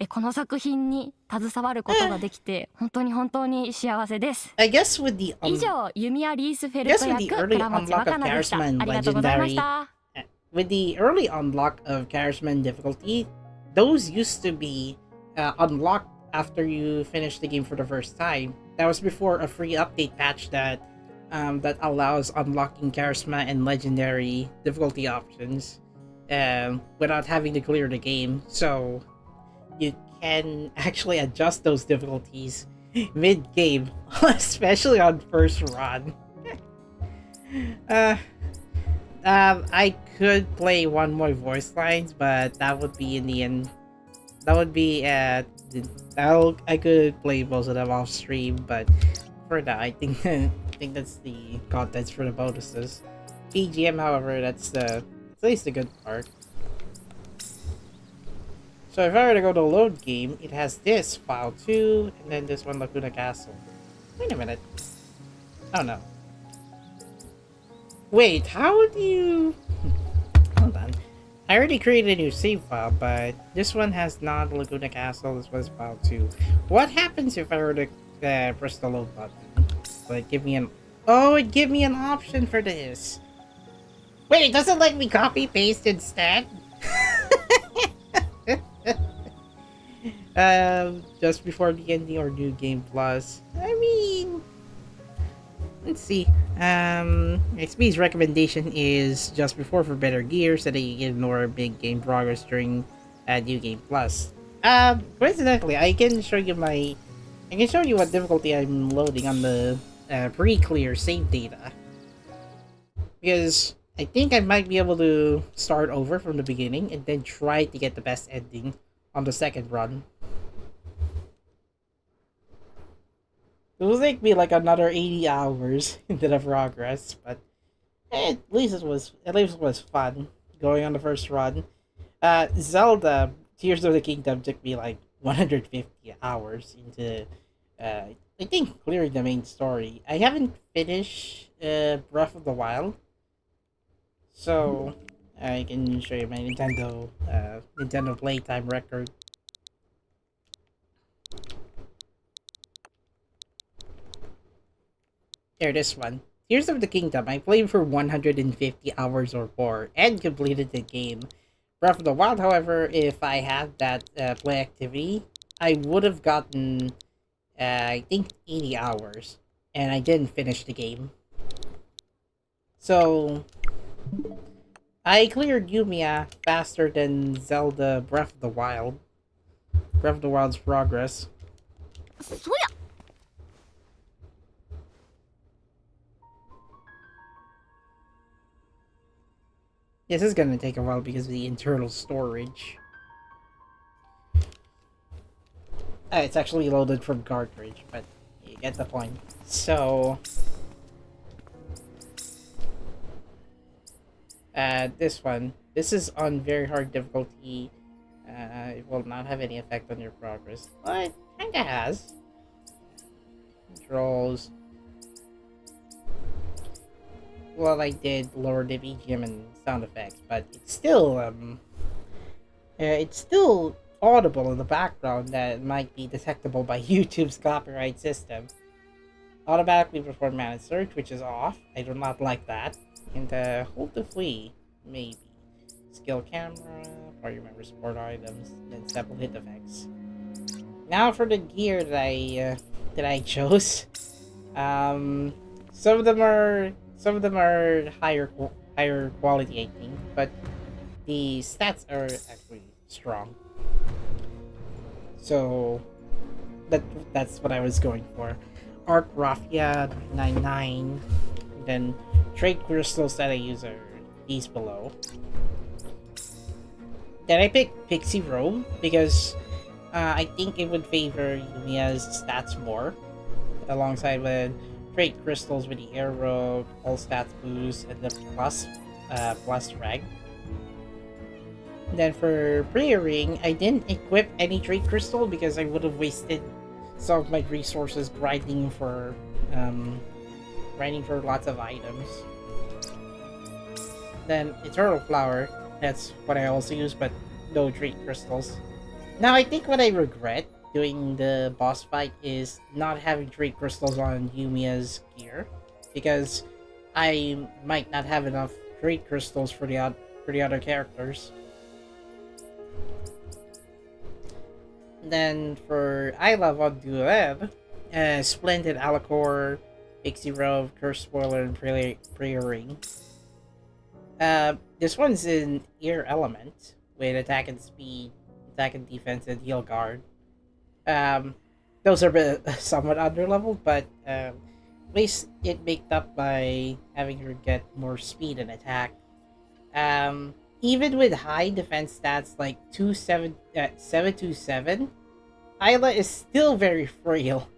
この作品に携わることができて本当に本当に幸せです。以上、ユミア・リースフェルト役倉持若菜でした。ありがとうございました。With the early unlock of Charisman difficulty, those used to be unlocked after you finish the game for the first time. That was before a free update patch that allows unlocking Charisma and Legendary difficulty options without having to clear the game. So you can actually adjust those difficulties mid-game, especially on first run. I could play one more voice lines, but that would be in the end. That would be I could play most of them off stream, but for now, I think that's the contents for the bonuses. BGM, however, that's at least the good part. So if I were to go to load game, it has this file 2, and then this one, Laguna Castle. Wait a minute. Oh no. Wait, how do you... Hold on. I already created a new save file, but this one has not Laguna Castle, this was file 2. What happens if I were to press the load button? Will it give me an... Oh, it gave me an option for this! Wait, it doesn't let me copy paste instead? Just before the ending or new game plus. I mean... Let's see. XP's recommendation is just before for better gear so that you can ignore big game progress during new game plus. Coincidentally, I can show you what difficulty I'm loading on the pre-clear save data. Because I think I might be able to start over from the beginning and then try to get the best ending on the second run. It will take me like another 80 hours into the progress, but at least it was fun going on the first run. Zelda Tears of the Kingdom took me like 150 hours into I think clearing the main story. I haven't finished Breath of the Wild, so I can show you my Nintendo playtime record. There, this one. Tears of the Kingdom, I played for 150 hours or more and completed the game. Breath of the Wild, however, if I had that play activity, I would have gotten, I think, 80 hours. And I didn't finish the game. So, I cleared Yumia faster than Zelda Breath of the Wild. Breath of the Wild's progress. そや This is gonna take a while because of the internal storage. It's actually loaded from cartridge, but you get the point. So, this one. This is on very hard difficulty. It will not have any effect on your progress, but kinda has. Controls. Well, I did lower the BGM and sound effects, but it's still audible in the background that might be detectable by YouTube's copyright system. Automatically perform manage search, which is off. I do not like that. And hold the flee, maybe. Skill camera, party member support items, then sample hit effects. Now for the gear that I chose. Some of them are higher quality, I think, but the stats are actually strong. So that's what I was going for. Arc Raffia 99, then trade crystals that I use are these below. Then I picked Pixie Robe because I think it would favor Yumia's stats more, alongside with trade crystals with the air robe, all stats boost, and the plus rag. Then for Prayer Ring, I didn't equip any trade crystal because I would have wasted some of my resources grinding for lots of items. Then Eternal Flower, that's what I also use, but no trade crystals. Now I think what I regret doing the boss fight is not having trade crystals on Yumia's gear, because I might not have enough trade crystals for the other characters. Then for Isla Von Dueb, Splendid Alacor, Pixie Robe, Curse Spoiler, and Prayer Ring. This one's in Air Element with attack and speed, attack and defense, and heal guard. Those are somewhat underleveled, but at least it made up by having her get more speed and attack. Even with high defense stats like 727, Isla is still very frail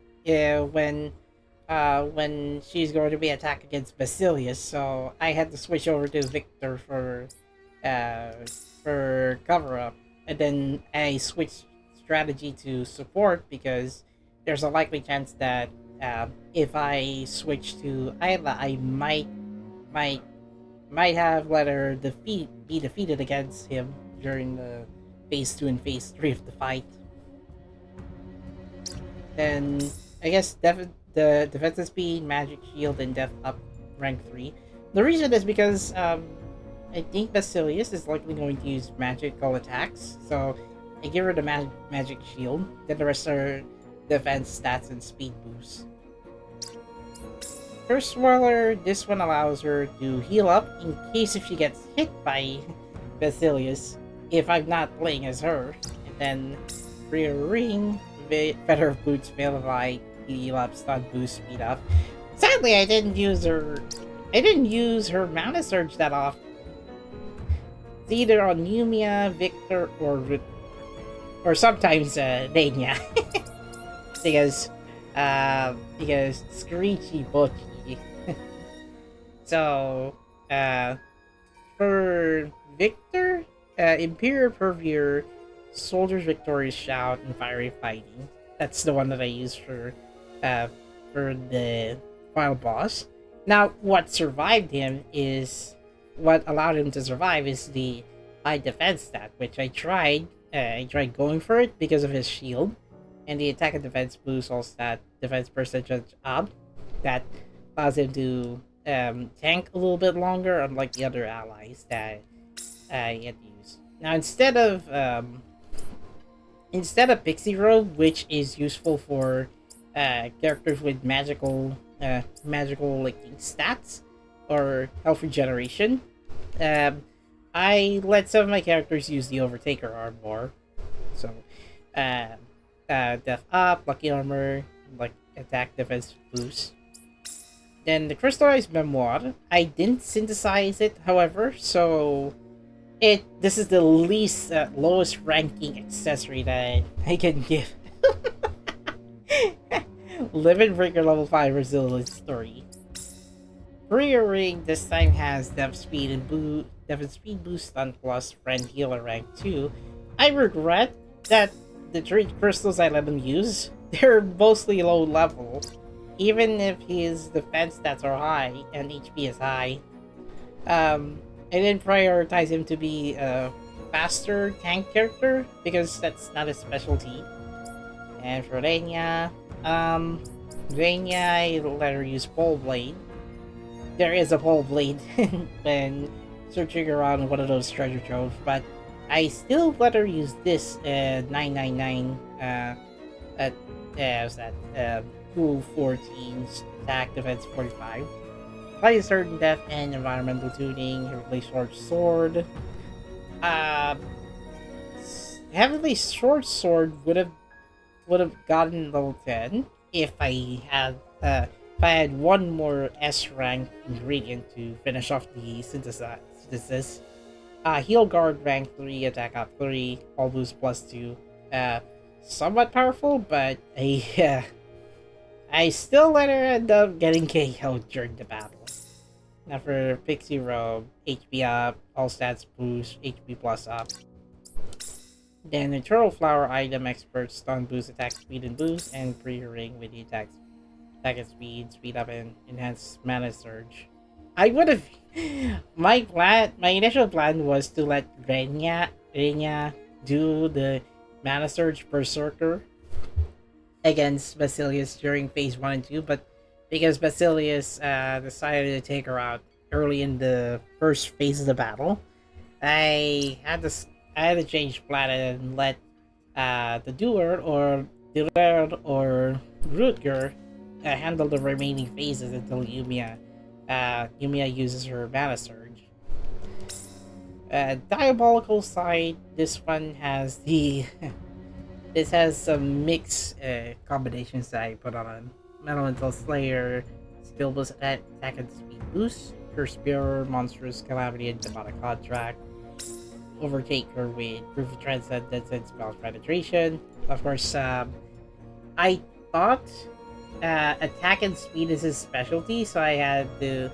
when she's going to be attacked against Basilius, so I had to switch over to Victor for cover up, and then I switched strategy to support because there's a likely chance that if I switch to Isla, I might have let her be defeated against him during the phase 2 and phase 3 of the fight. Then I guess the defensive speed, magic shield, and death up rank 3. The reason is because I think Basilius is likely going to use magical attacks, so I give her the magic shield, then the rest are defense stats and speed boosts. Curse Swirler, this one allows her to heal up in case if she gets hit by Basilius, if I'm not playing as her. And then Rear Ring, Feather of Boots, Veil of Light, heal up, stun boost, speed up. Sadly, I didn't use her Mana Surge that often. It's either on Yumia, Victor, or sometimes Dania. because Screechy Butchy. So for Victor, Imperial Purveyor, Soldier's Victorious Shout, and Fiery Fighting. That's the one that I use for the final boss. Now, what allowed him to survive is the high defense stat, which I tried going for it because of his shield, and the attack and defense boost all stat defense percentage up. That allows him to tank a little bit longer, unlike the other allies that he had to use. Now, instead of Pixie Robe, which is useful for characters with magical like stats or health regeneration, I let some of my characters use the Overtaker arm more. So Death up, lucky armor, like attack defense boost. Then the crystallized memoir. I didn't synthesize it, however, so this is the least lowest ranking accessory that I can give. Limit breaker level 5 resilience 3. Career ring this time has depth speed speed boost stun plus friend healer rank 2. I regret that the 3 crystals I let him use, they're mostly low level. Even if his defense stats are high and HP is high. I didn't prioritize him to be a faster tank character because that's not his specialty. And for Renya, I let her use Pole Blade. There is a Pole Blade when searching around one of those treasure troves, but I still let her use this 999 cool 14 attack defense 45. By certain death and environmental tuning, Heavenly Sword. Heavenly Sword would have gotten level 10 if I had one more S rank ingredient to finish off the synthesis. Heal guard rank 3, attack up 3, all boost plus 2. Somewhat powerful, but I still let her end up getting KO'd during the battle. Now for Pixie Robe, HP up, all stats boost, HP plus up. Then Eternal Flower item expert stun boost, attack speed and boost, and pre-ring with the attack and speed up and enhanced mana surge. I would have my initial plan was to let Renya do the mana surge berserker against Basilius during phase 1 and 2, but because Basilius decided to take her out early in the first phase of the battle, I had to change plan and let the doer or Dilerd or Rutger handle the remaining phases until Yumia uses her mana surge. Diabolical side, this one has this has some mixed combinations that I put on. Elemental Slayer, skill boost, attack and speed boost, Curse Bearer, Monstrous Calamity, and Demonic Contract. Overtaker with Proof of Transcendence and Spell Penetration. Of course, I thought attack and speed is his specialty, so I had to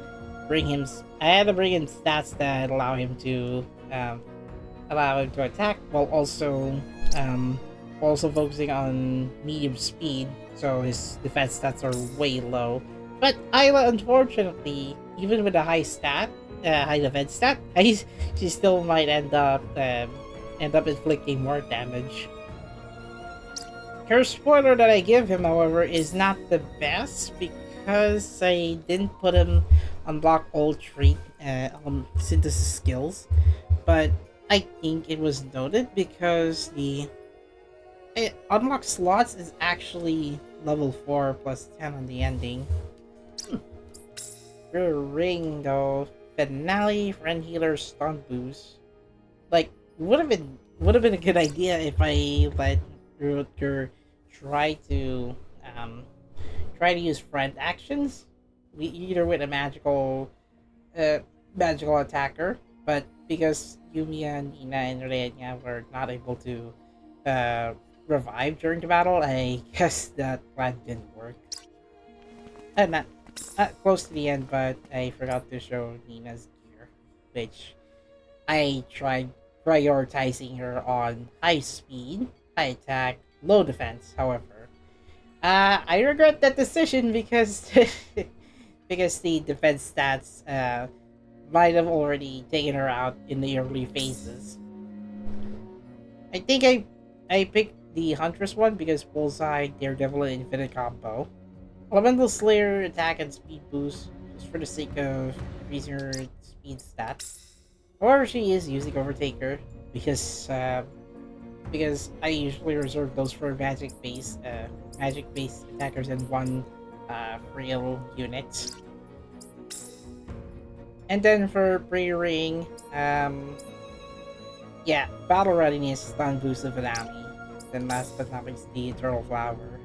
bring him stats that allow him to attack while also focusing on medium speed, so his defense stats are way low. But Isla, unfortunately, even with a high defense stat, she still might end up inflicting more damage. Her spoiler that I give him, however, is not the best because I didn't put him unlock all 3 synthesis skills, but I think it was noted because the unlock slots is actually level 4 plus 10 on the ending. Her ring though, finale, friend healer, stun boost. Like would have been a good idea if I let Rutger try to use friend actions, either with a magical attacker, but because Yumia, Nina, and Renya were not able to revive during the battle, I guess that plan didn't work. Not close to the end, but I forgot to show Nina's gear, which I tried prioritizing her on high speed, high attack, low defense. However, I regret that decision because because the defense stats might have already taken her out in the early phases. I think I picked the Huntress one because Bullseye, Daredevil, and Infinite combo. Elemental Slayer, attack and speed boost, just for the sake of increasing her speed stats. However, she is using Overtaker because I usually reserve those for magic-based attackers and one real unit. And then for pre-ring, battle readiness, stun boost of finale. and last but not least, the Eternal Flower.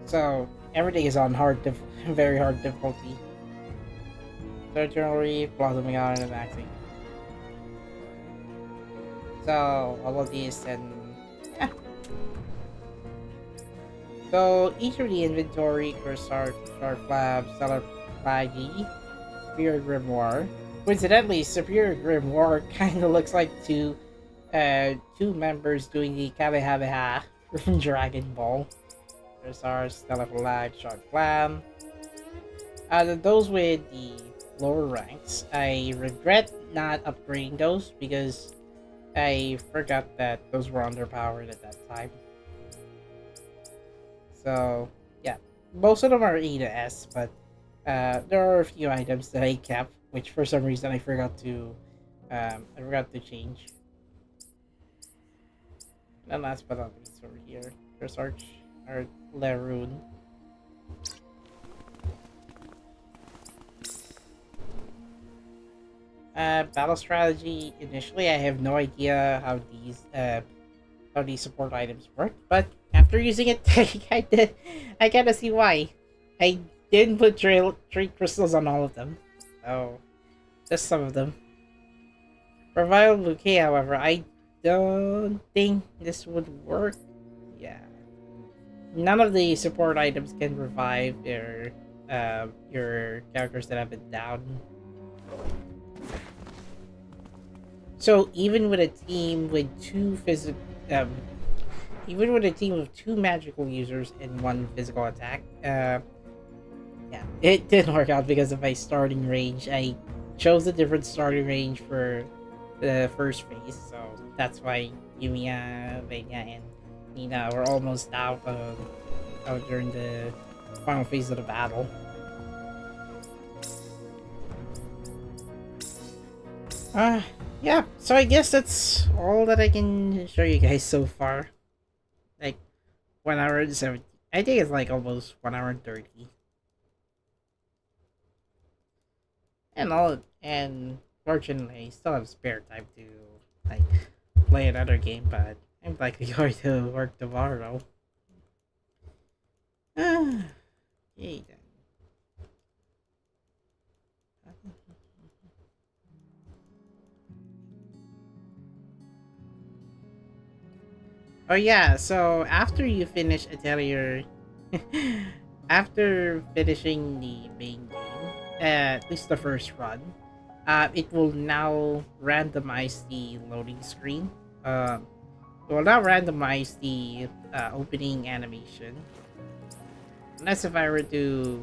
So everything is on very hard difficulty. Itinerary, blossoming out, and maxing. So Aladiss and yeah. So each of the inventory, Cursor, Flab, Stellar Magi, Superior Grimoire. Coincidentally, Superior Grimoire kind of looks like two members doing the Kamehameha from Dragon Ball. Cursor, Stellar Flag, Sharp Flam. Those with the lower ranks, I regret not upgrading those because I forgot that those were underpowered at that time. So yeah, most of them are E to S, but there are a few items that I kept, which for some reason I forgot to change. And last but not least, over here, Research or Leroon. Battle strategy. Initially, I have no idea how these support items work, but after using it, I kinda see why. I didn't put three crystals on all of them, so just some of them. For Vial Bouquet, however, I don't think this would work. Yeah, none of the support items can revive your characters that have been down. So even with a team with two magical users and one physical attack, yeah, it didn't work out because of my starting range. I chose a different starting range for the first phase, so that's why Yumia, Venya, and Nina were almost out during the final phase of the battle. Yeah, so I guess that's all that I can show you guys so far. Like, 1 hour and 70. I think it's like almost 1 hour and 30. And fortunately, I still have spare time to, like, play another game, but I'm likely going to work tomorrow. Yay then. Oh yeah, so after you finish Atelier, after finishing the main game, at least the first run, it will now randomize the loading screen. It will now randomize the opening animation. Unless if I were to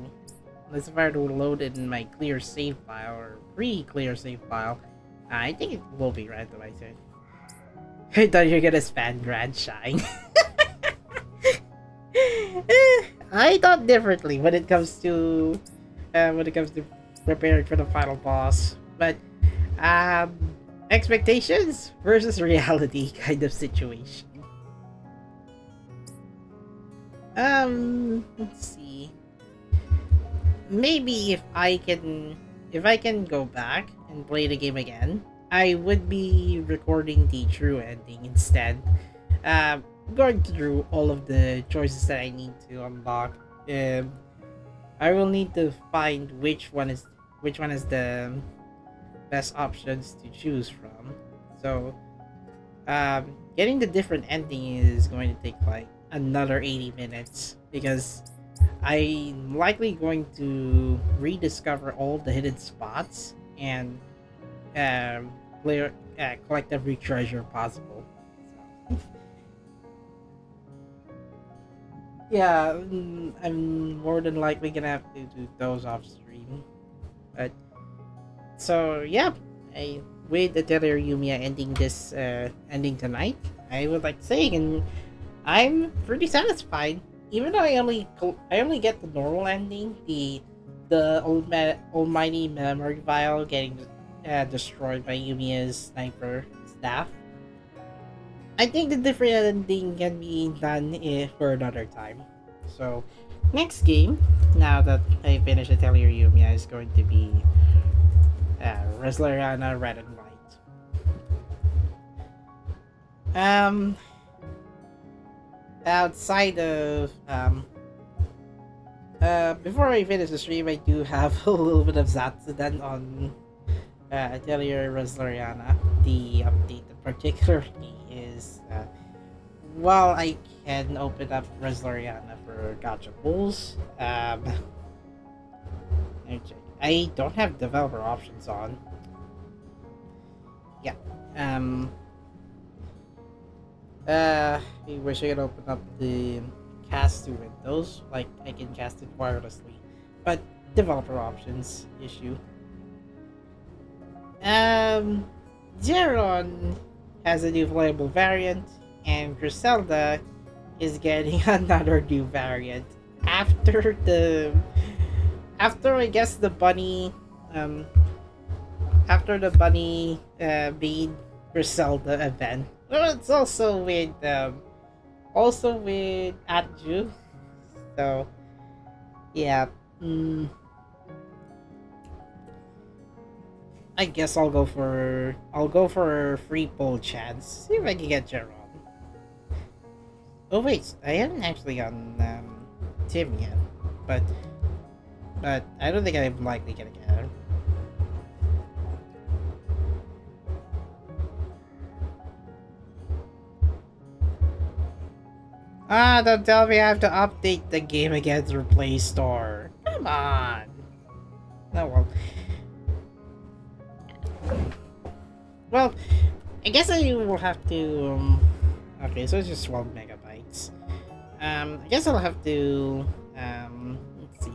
load it in my clear save file or pre-clear save file, I think it will be randomized. I thought you were gonna spam Grand Shine. I thought differently when it comes to preparing for the final boss, but expectations versus reality kind of situation. Let's see. Maybe if I can go back and play the game again, I would be recording the true ending instead. Going through all of the choices that I need to unlock. I will need to find which one is the best options to choose from. So, getting the different ending is going to take like another 80 minutes because I'm likely going to rediscover all the hidden spots and collect every treasure possible. So. Yeah, I'm more than likely gonna have to do those off stream. But so yeah, with Atelier Yumia ending tonight, I would like to say, and I'm pretty satisfied. Even though I only get the normal ending, the almighty memory vial getting destroyed by Yumia's sniper staff. I think the different ending can be done for another time. So, next game, now that I finished Atelier Yumia, is going to be Resleriana Red and White. outside of before I finish the stream, I do have a little bit of Zatsu done on Atelier Resleriana. The update particularly is while I can open up Resleriana for gacha pools, I don't have developer options on. Yeah. I wish I could open up the cast to Windows, like I can cast it wirelessly, but developer options issue. Zeron has a new playable variant, and Griselda is getting another new variant after I guess the bunny after the bunny made Griselda event. Well, it's also with Atju. So yeah. I guess I'll go for a free poll chance. See if I can get Jerome. Oh wait, I haven't actually gotten Tim yet, but I don't think I'm likely gonna get him. Ah, don't tell me I have to update the game again through Play Store. Come on. Oh well. Well, I guess I will have to. Okay, so it's just 12 megabytes. I guess I'll have to. Let's see.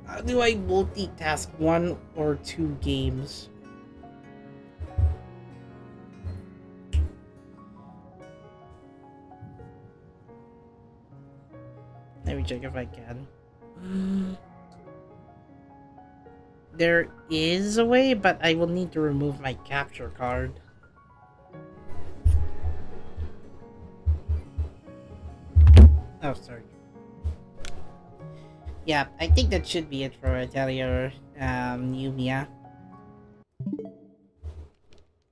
How do I multitask 1 or 2 games? Let me check if I can. There is a way, but I will need to remove my capture card. Oh, sorry. Yeah, I think that should be it for Atelier Yumia.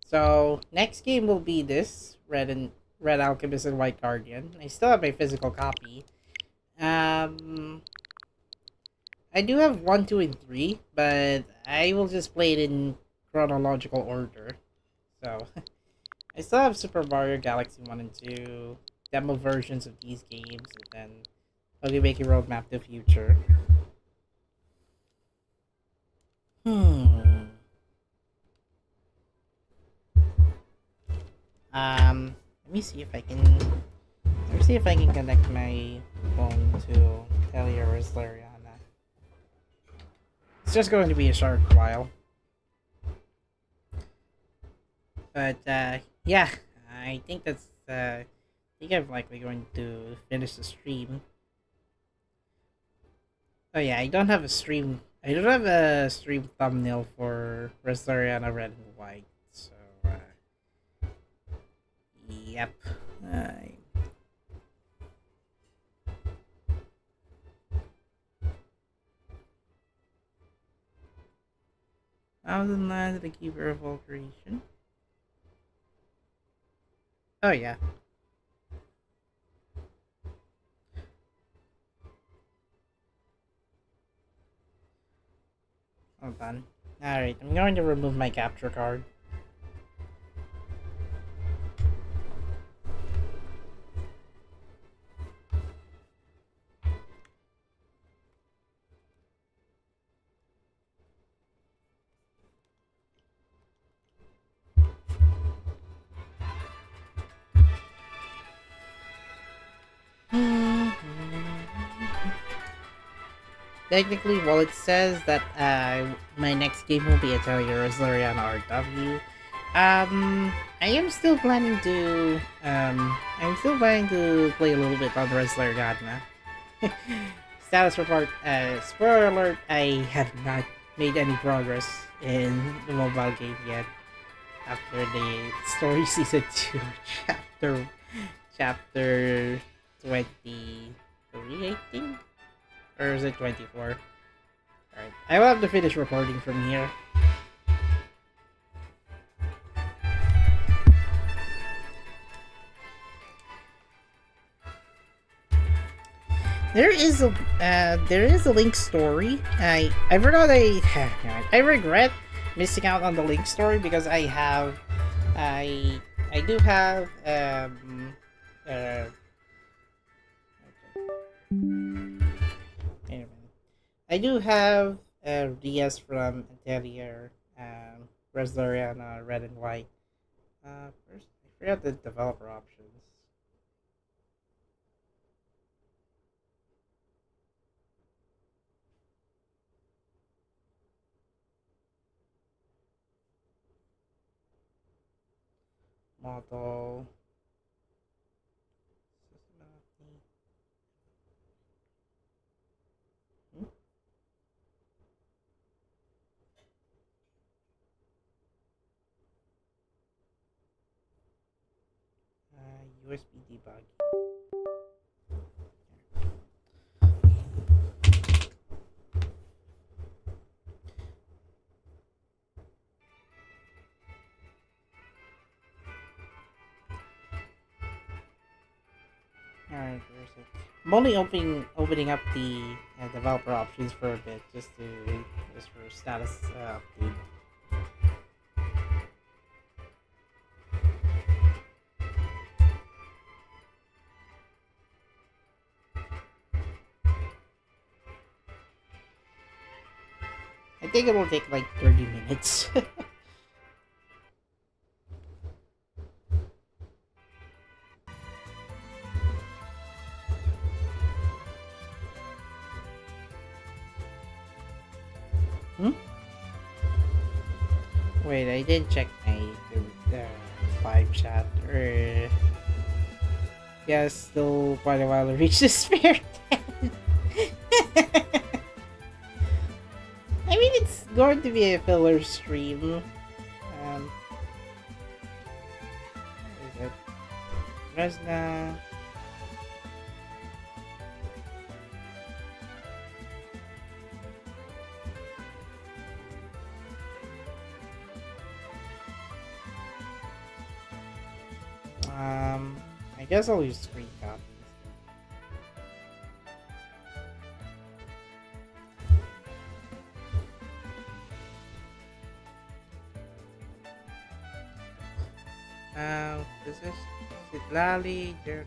So next game will be this Red Alchemist and White Guardian. I still have my physical copy. I do have 1, 2, and 3, but I will just play it in chronological order. So I still have Super Mario Galaxy 1 and 2, demo versions of these games, and then I'll be making Roadmap to Future. Let me see if I can connect my phone to Atelier Resleriana. It's just going to be a short while. But yeah, I think that's I think I'm likely going to finish the stream. Oh yeah, I don't have a stream thumbnail for Resleriana Red and White. So yep. Thousand Lands, the Keeper of All Creation. Oh yeah. Hold on. Alright, I'm going to remove my capture card. Technically, while it says that my next game will be Atelier Resleriana RW, I am still planning to play a little bit on Resleriana. Status report, spoiler alert, I have not made any progress in the mobile game yet after the story season 2 chapter 23, I think? Or is it 24? Alright, I will have to finish recording from here. there is a Link story. I forgot I regret missing out on the Link story because I do have anyway, I do have DS from Atelier, Resleriana, Red and White. First, I forgot the developer options. Model. USB debug. Alright, where's it? I'm only opening up the developer options for a bit, just for status update. I think it will take like 30 minutes. Wait, I didn't check my live chat. Yeah, still quite a while to reach the spare 10. I mean, it's going to be a filler stream. Where is it? Resna. I guess I'll use screen cap. This is Sitlali Journal.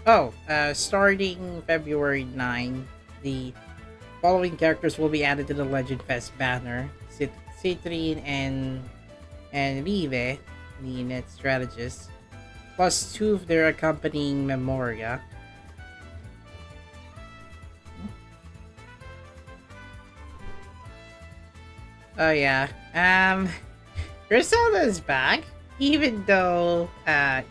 Oh, starting February 9, the following characters will be added to the Legend Fest banner: Citrine and Rive, the net strategist, plus 2 of their accompanying Memoria. Oh yeah, Griselda is back, even though her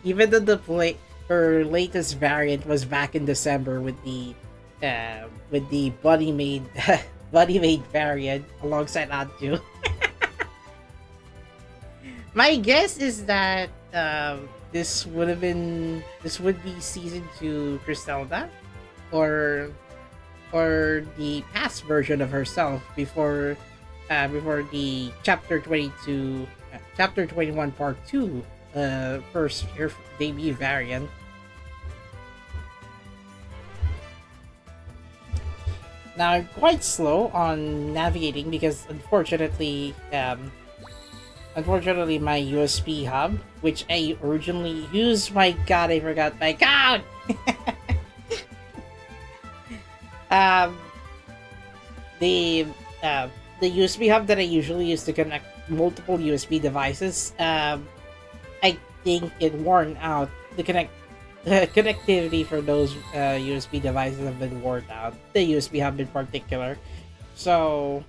latest variant was back in December with the buddy made variant alongside Adju. My guess is that this would be season 2 Griselda, or the past version of herself before the chapter 21 part 2 first her debut variant. Now I'm quite slow on navigating because unfortunately my USB hub, which I originally used, my god, I forgot my code. The USB hub that I usually use to connect multiple USB devices, I think it worn out. The connectivity for those USB devices have been worn out. The USB hub in particular. So,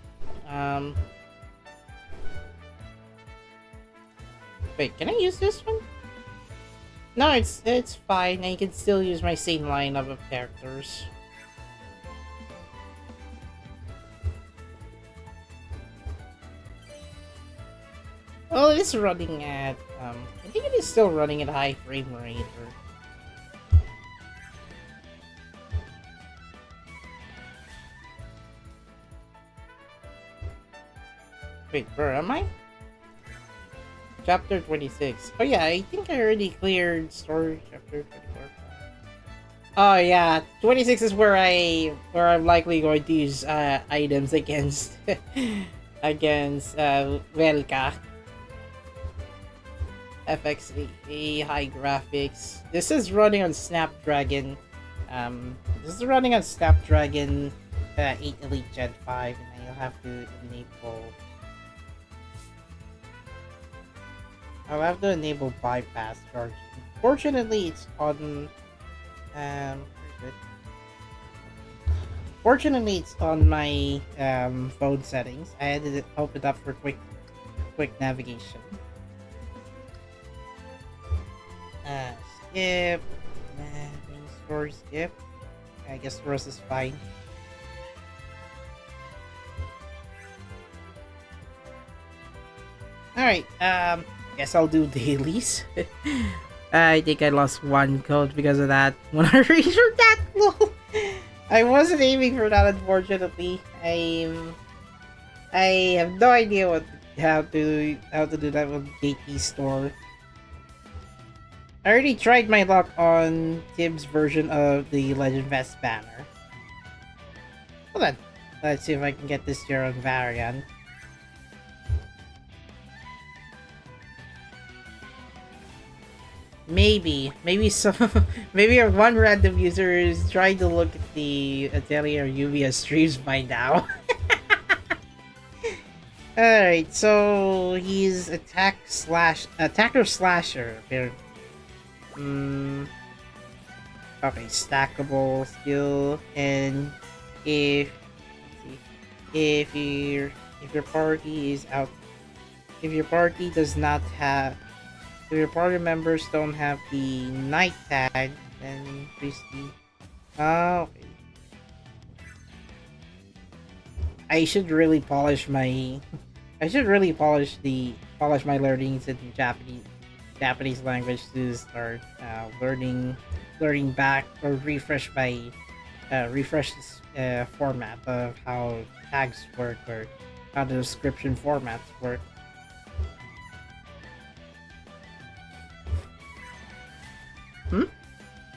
wait, can I use this one? No, it's fine. I can still use my same lineup of characters. Well, it is running at, I think it is still running at high frame rate. Wait, where am I? Chapter 26. Oh yeah, I think I already cleared story chapter 24. Oh yeah, 26 is where I'm likely going to use items against against Velka. FXA high graphics. This is running on Snapdragon. This is running on Snapdragon 8 Elite Gen 5, and I'll have to enable. I'll have to enable bypass charging. Fortunately, it's on. Fortunately, it's on my phone settings. I had to open it up for quick navigation. Skip. Main story skip. I guess the rest is fine. Alright, guess I'll do dailies. I think I lost one code because of that. When I reached that low, I wasn't aiming for that, unfortunately. I have no idea how to do that with KT store. I already tried my luck on Tim's version of the Legend Vest banner. Hold on, let's see if I can get this here on Varian. Maybe one random user is trying to look at the Atelier Yumia streams by now. Alright, so he's attacker slasher. Okay, stackable skill, and if your party is out, if your party does not have. If your party members don't have the night tag, then increase the. Okay. I should really polish my. I should really polish my learnings in Japanese language to start learning back or refresh this format of how tags work or how the description formats work.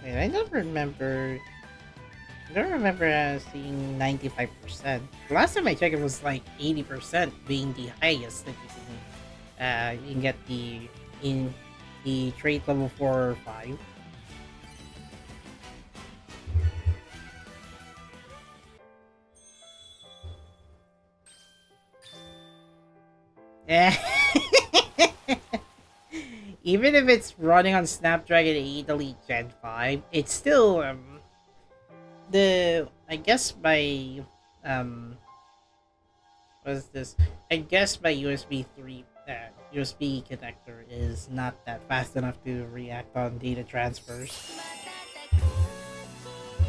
Wait, I don't remember seeing 95%. The last time I checked, it was like 80% being the highest that you can get in the trait level 4 or 5. Even if it's running on Snapdragon 8 Elite Gen 5, it's still I guess my USB 3 USB connector is not that fast enough to react on data transfers.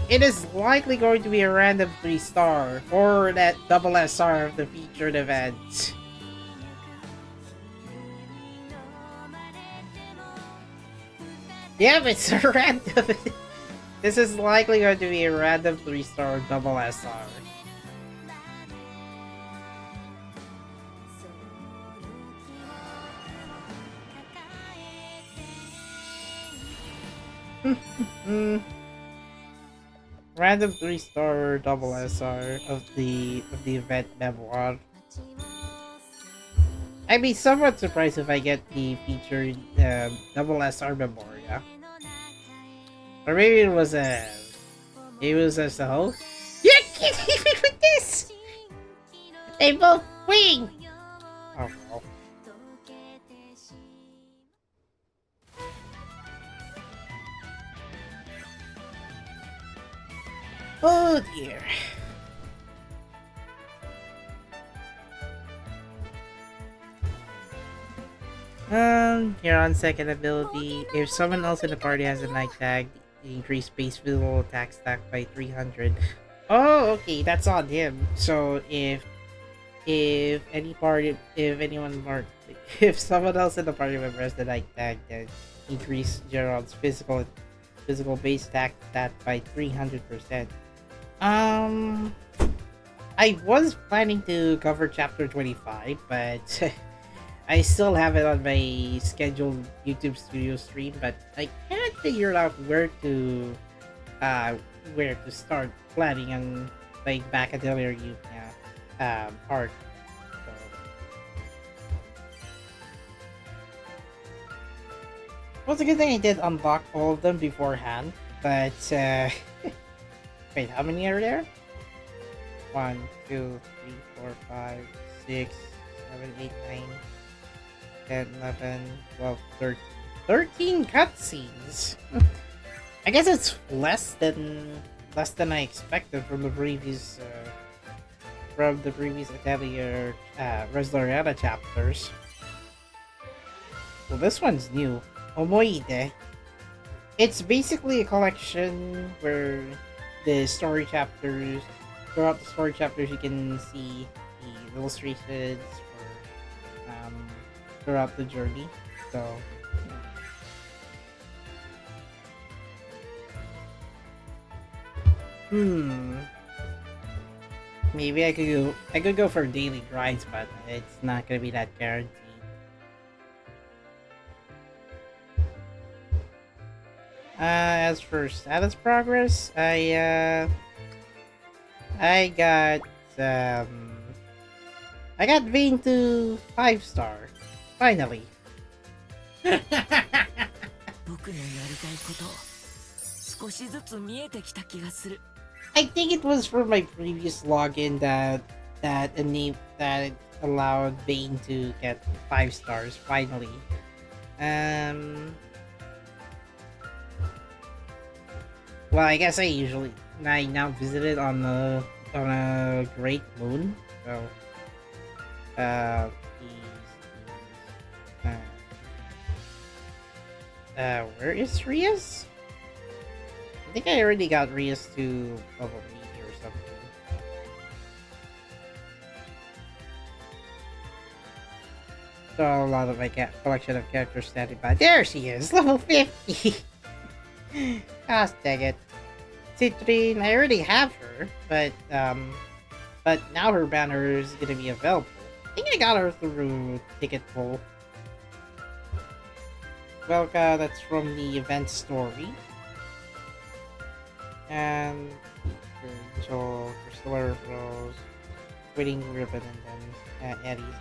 It is likely going to be a random 3-star or that double SR of the featured event. Yep, it's a random. This is likely going to be a random 3-star double SR. Random 3-star double SR of the event memoir. I'd be somewhat surprised if I get the featured double SR Memoria. Or maybe it was a host. You're kidding me with this! They both wing! Oh no. Oh dear. Here on second ability, if someone else in the party has a night tag, increase base visual attack stack by 300. Oh, okay, that's on him. So if someone else in the party member has the night tag, then increase Gerald's physical base attack stat by 300%. I was planning to cover chapter 25, but I still have it on my scheduled YouTube studio stream, but I can't figure out where to where to start planning on like back Atelier Yumia art. So. Well, it's a good thing I did unlock all of them beforehand, but wait, how many are there? 1, 2, 3, 4, 5, 6, 7, 8, 9, 10, 11, 12, 13. 13 cutscenes. I guess it's less than I expected from the previous Atelier Resleriana chapters. Well, this one's new. Omoide. It's basically a collection where the story chapters, throughout the story chapters, you can see the illustrations for throughout the journey. So. Maybe I could go for daily grinds, but it's not gonna be that guaranteed. As for status progress, I got Vayne to 5-star. Finally. 僕のやりたいこと少しずつ見えてきた気がする。 I think it was from my previous login that allowed Vayne to get 5 stars finally. Well, I guess I now visited on a great moon. So where is Rias? I think I already got Rias to level 80 or something. So a lot of my collection of characters standing by. There she is, level 50! Gosh dang it. Citrine, I already have her, but now her banner is gonna be available. I think I got her through ticket pull. Welka, that's from the event story. And Angel, Restore Rose, Wedding Ribbon, and then Eddie's.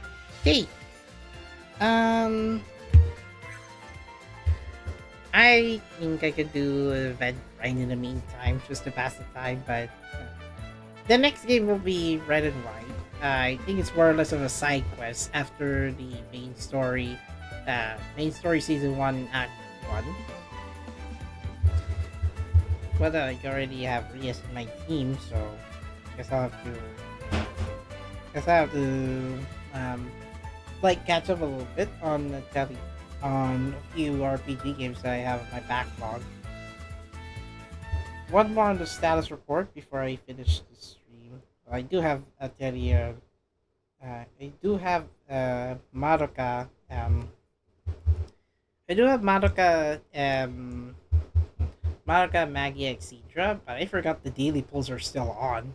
Hey! I think I could do an event grind in the meantime, just to pass the time, but the next game will be Red and White. I think it's more or less of a side quest after the main story season 1, act 1. But I already have Rias in my team, so I guess I'll have to like catch up a little bit on on a few RPG games that I have in my backlog. One more on the status report before I finish the stream. I do have Atelier. I do have Madoka. I do have Madoka. Madoka, Magia, Exedra, but I forgot the daily pulls are still on.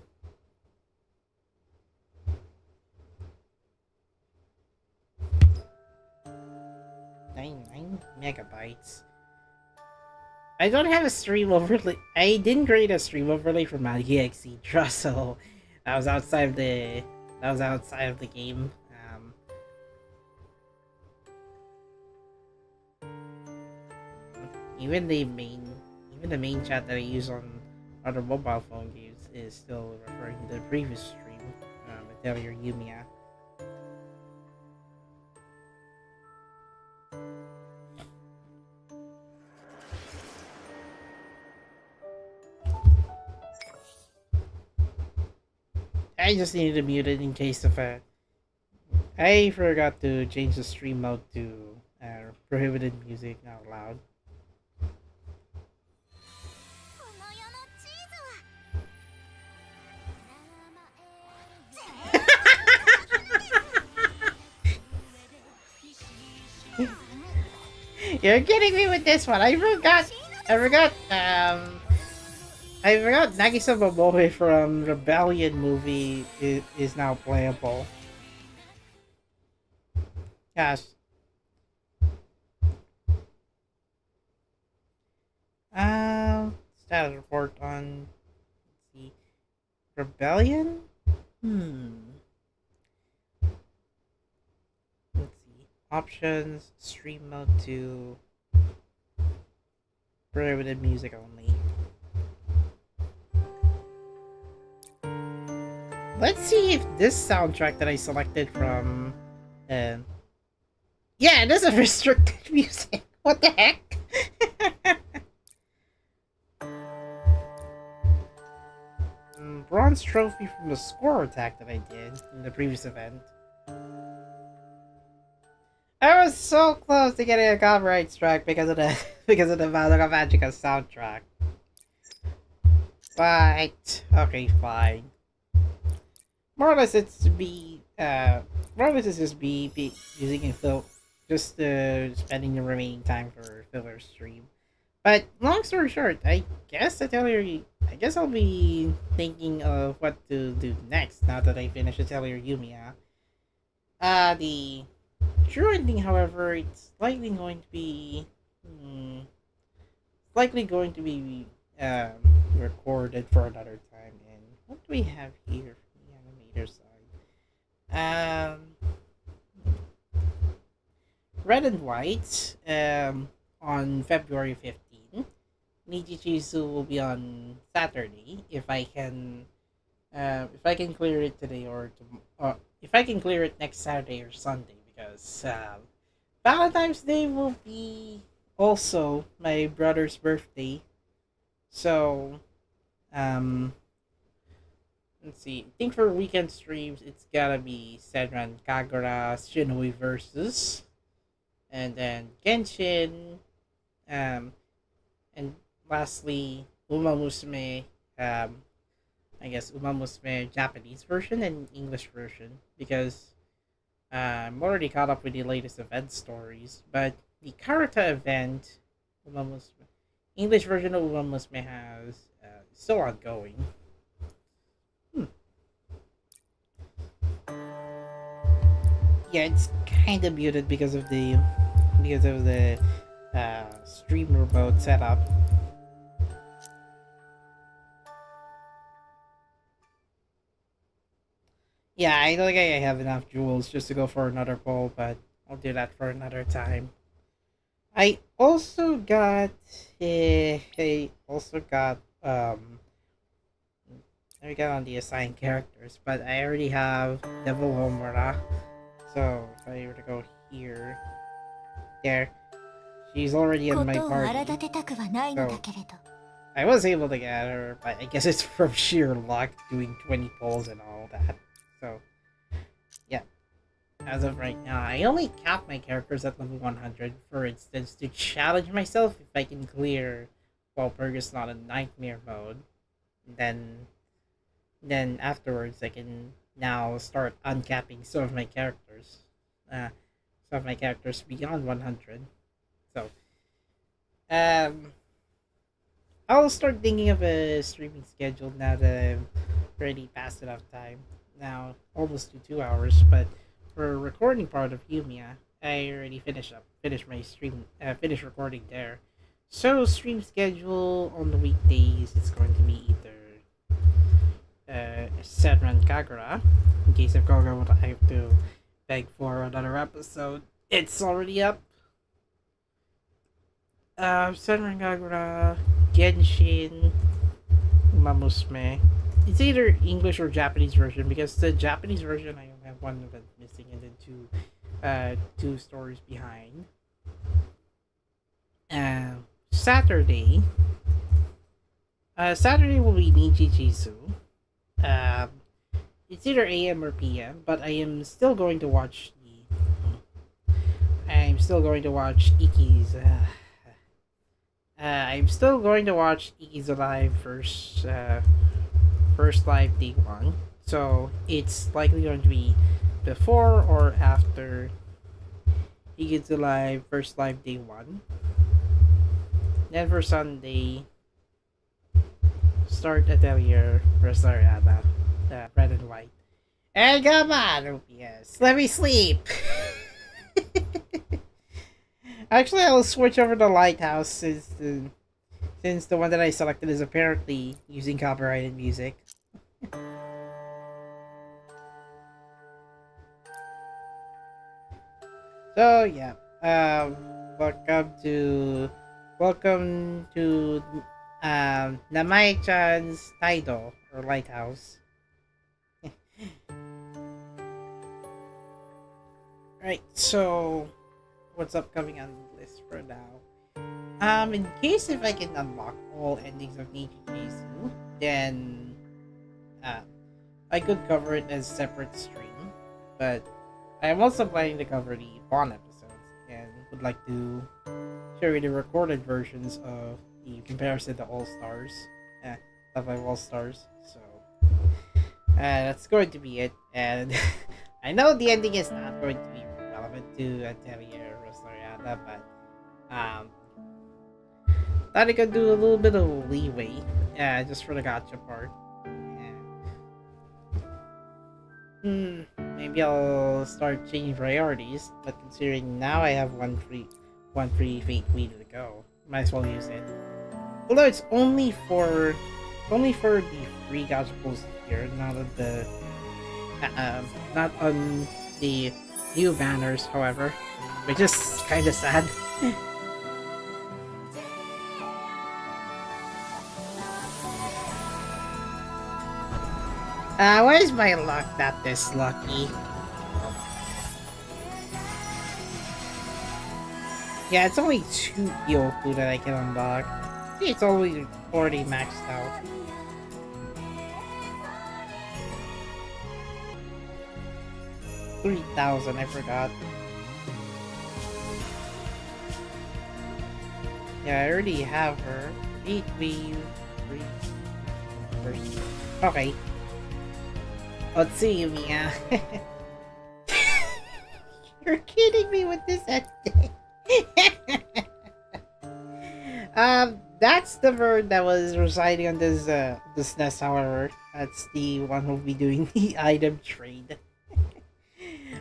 99 megabytes. I don't have a stream overlay. I didn't create a stream overlay for Magia Exedra, so that was outside of the game. Even the main chat that I use on other mobile phone games is still referring to the previous stream, Atelier Yumia. I just needed to mute it in case of I forgot to change the stream mode to prohibited music out loud. You're kidding me with this one. I forgot Nagisa Momoe from Rebellion movie is now playable. Gosh. status report on, let's see, Rebellion? Let's see. Options, stream mode to prohibited music only. Let's see if this soundtrack that I selected from, yeah, it is a restricted music. What the heck? Bronze trophy from the score attack that I did in the previous event. I was so close to getting a copyright strike because of the Madoka Magica soundtrack. But okay, fine. More or less, it's just be using a just spending the remaining time for filler stream. But long story short, I guess I'll be thinking of what to do next now that I finish Atelier Yumia. The true ending, however, it's likely going to be recorded for another time. And what do we have here from the animator side? Red and White on February 15th. Nijichizu will be on Saturday if I can clear it today or if I can clear it next Saturday or Sunday, because Valentine's Day will be also my brother's birthday. So let's see. I think for weekend streams it's gotta be Senran Kagura Shinoi Versus, and then Genshin, and lastly Uma Musume, I guess Uma Musume Japanese version and English version, because I'm already caught up with the latest event stories. But the Karata event, Uma Musume, English version of Uma Musume has still ongoing. Yeah, it's kind of muted because of the streamer mode setup. Yeah, I don't think I have enough jewels just to go for another poll, but I'll do that for another time. I also got on the assigned characters, but I already have Devil Homura. So if I were to go here, there, she's already in my party. So I was able to get her, but I guess it's from sheer luck doing 20 polls and all that. So yeah, as of right now, I only cap my characters at level 100, for instance, to challenge myself if I can clear Walpurgis not a nightmare mode. Then afterwards I can now start uncapping some of my characters. Beyond 100. So I'll start thinking of a streaming schedule now that I've already passed enough time. Now almost to 2 hours, but for a recording part of Yumia, I already finished my stream, finished recording there. So stream schedule on the weekdays, it's going to be either Senran Kagura, in case if Gogo would have to beg for another episode. It's already up. Senran Kagura, Genshin, Uma Musume. It's either English or Japanese version, because the Japanese version I only have one event missing and then two stories behind. Saturday will be Nijichizu. It's either AM or PM, but I am still going to watch Iki's. I'm still going to watch Iki's Alive first live day 1. So it's likely going to be before or after Iki's Alive first live day 1. Then for Sunday, start Atelier Resleriana, red and white. And come on, OPS, let me sleep! Actually, I will switch over to Lighthouse since since the one that I selected is apparently using copyrighted music. So yeah, welcome to Namai-chan's Taido or Lighthouse. Right, so what's upcoming on the list for now? In case if I can unlock all endings of Nichijutsu, then I could cover it as separate stream, but I'm also planning to cover the Bond episodes and would like to show you the recorded versions of the comparison to All Stars, of my All Stars. So that's going to be it, and I know the ending is not going to be relevant to Atelier Resleriana, but thought I could do a little bit of leeway, just for the gotcha part. Maybe I'll start changing priorities, but considering now I have one free fate weed to go, might as well use it. Although it's only for the free gotcha pulls here, not on the new banners, however, which is kind of sad. Why is my luck not this lucky? Yeah, it's only 2 Yoku that I can unlock. See, it's already maxed out. $3,000, I forgot. Yeah, I already have her. 8 wave, 3 first. Okay. Let's see, Yumia. You're kidding me with this ending. That's the bird that was residing on this nest, however. That's the one who'll be doing the item trade.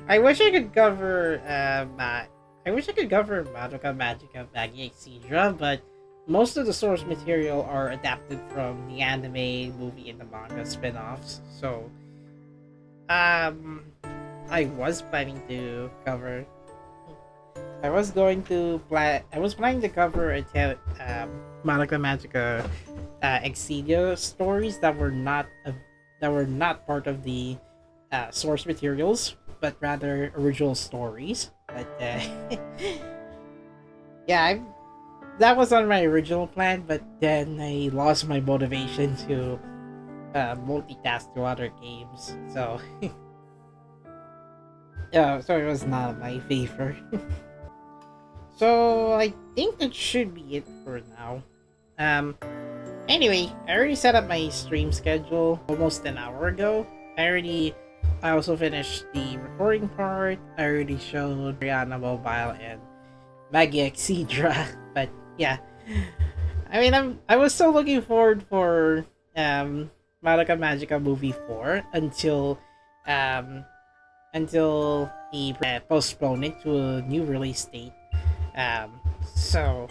I wish I could cover Madoka, Magica, Magi, Exedra, but most of the source material are adapted from the anime, movie, and the manga spin-offs, so I was planning to cover Madoka Magica Exedra stories that were not part of the source materials, but rather original stories. But yeah, that was on my original plan, but then I lost my motivation to multitask to other games, so yeah, so it was not my favor. So I think that should be it for now. Anyway, I already set up my stream schedule almost an hour ago. I also finished the recording part. I already showed Rihanna Mobile and Magia Exedra, but yeah, I mean, I was still looking forward for Madoka Magica Movie 4 until he postponed it to a new release date. So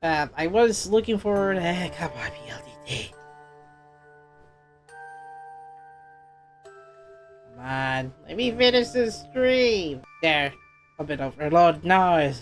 I was looking forward. Come on, BLDT. Come on, let me finish the stream. There, a bit overload. No,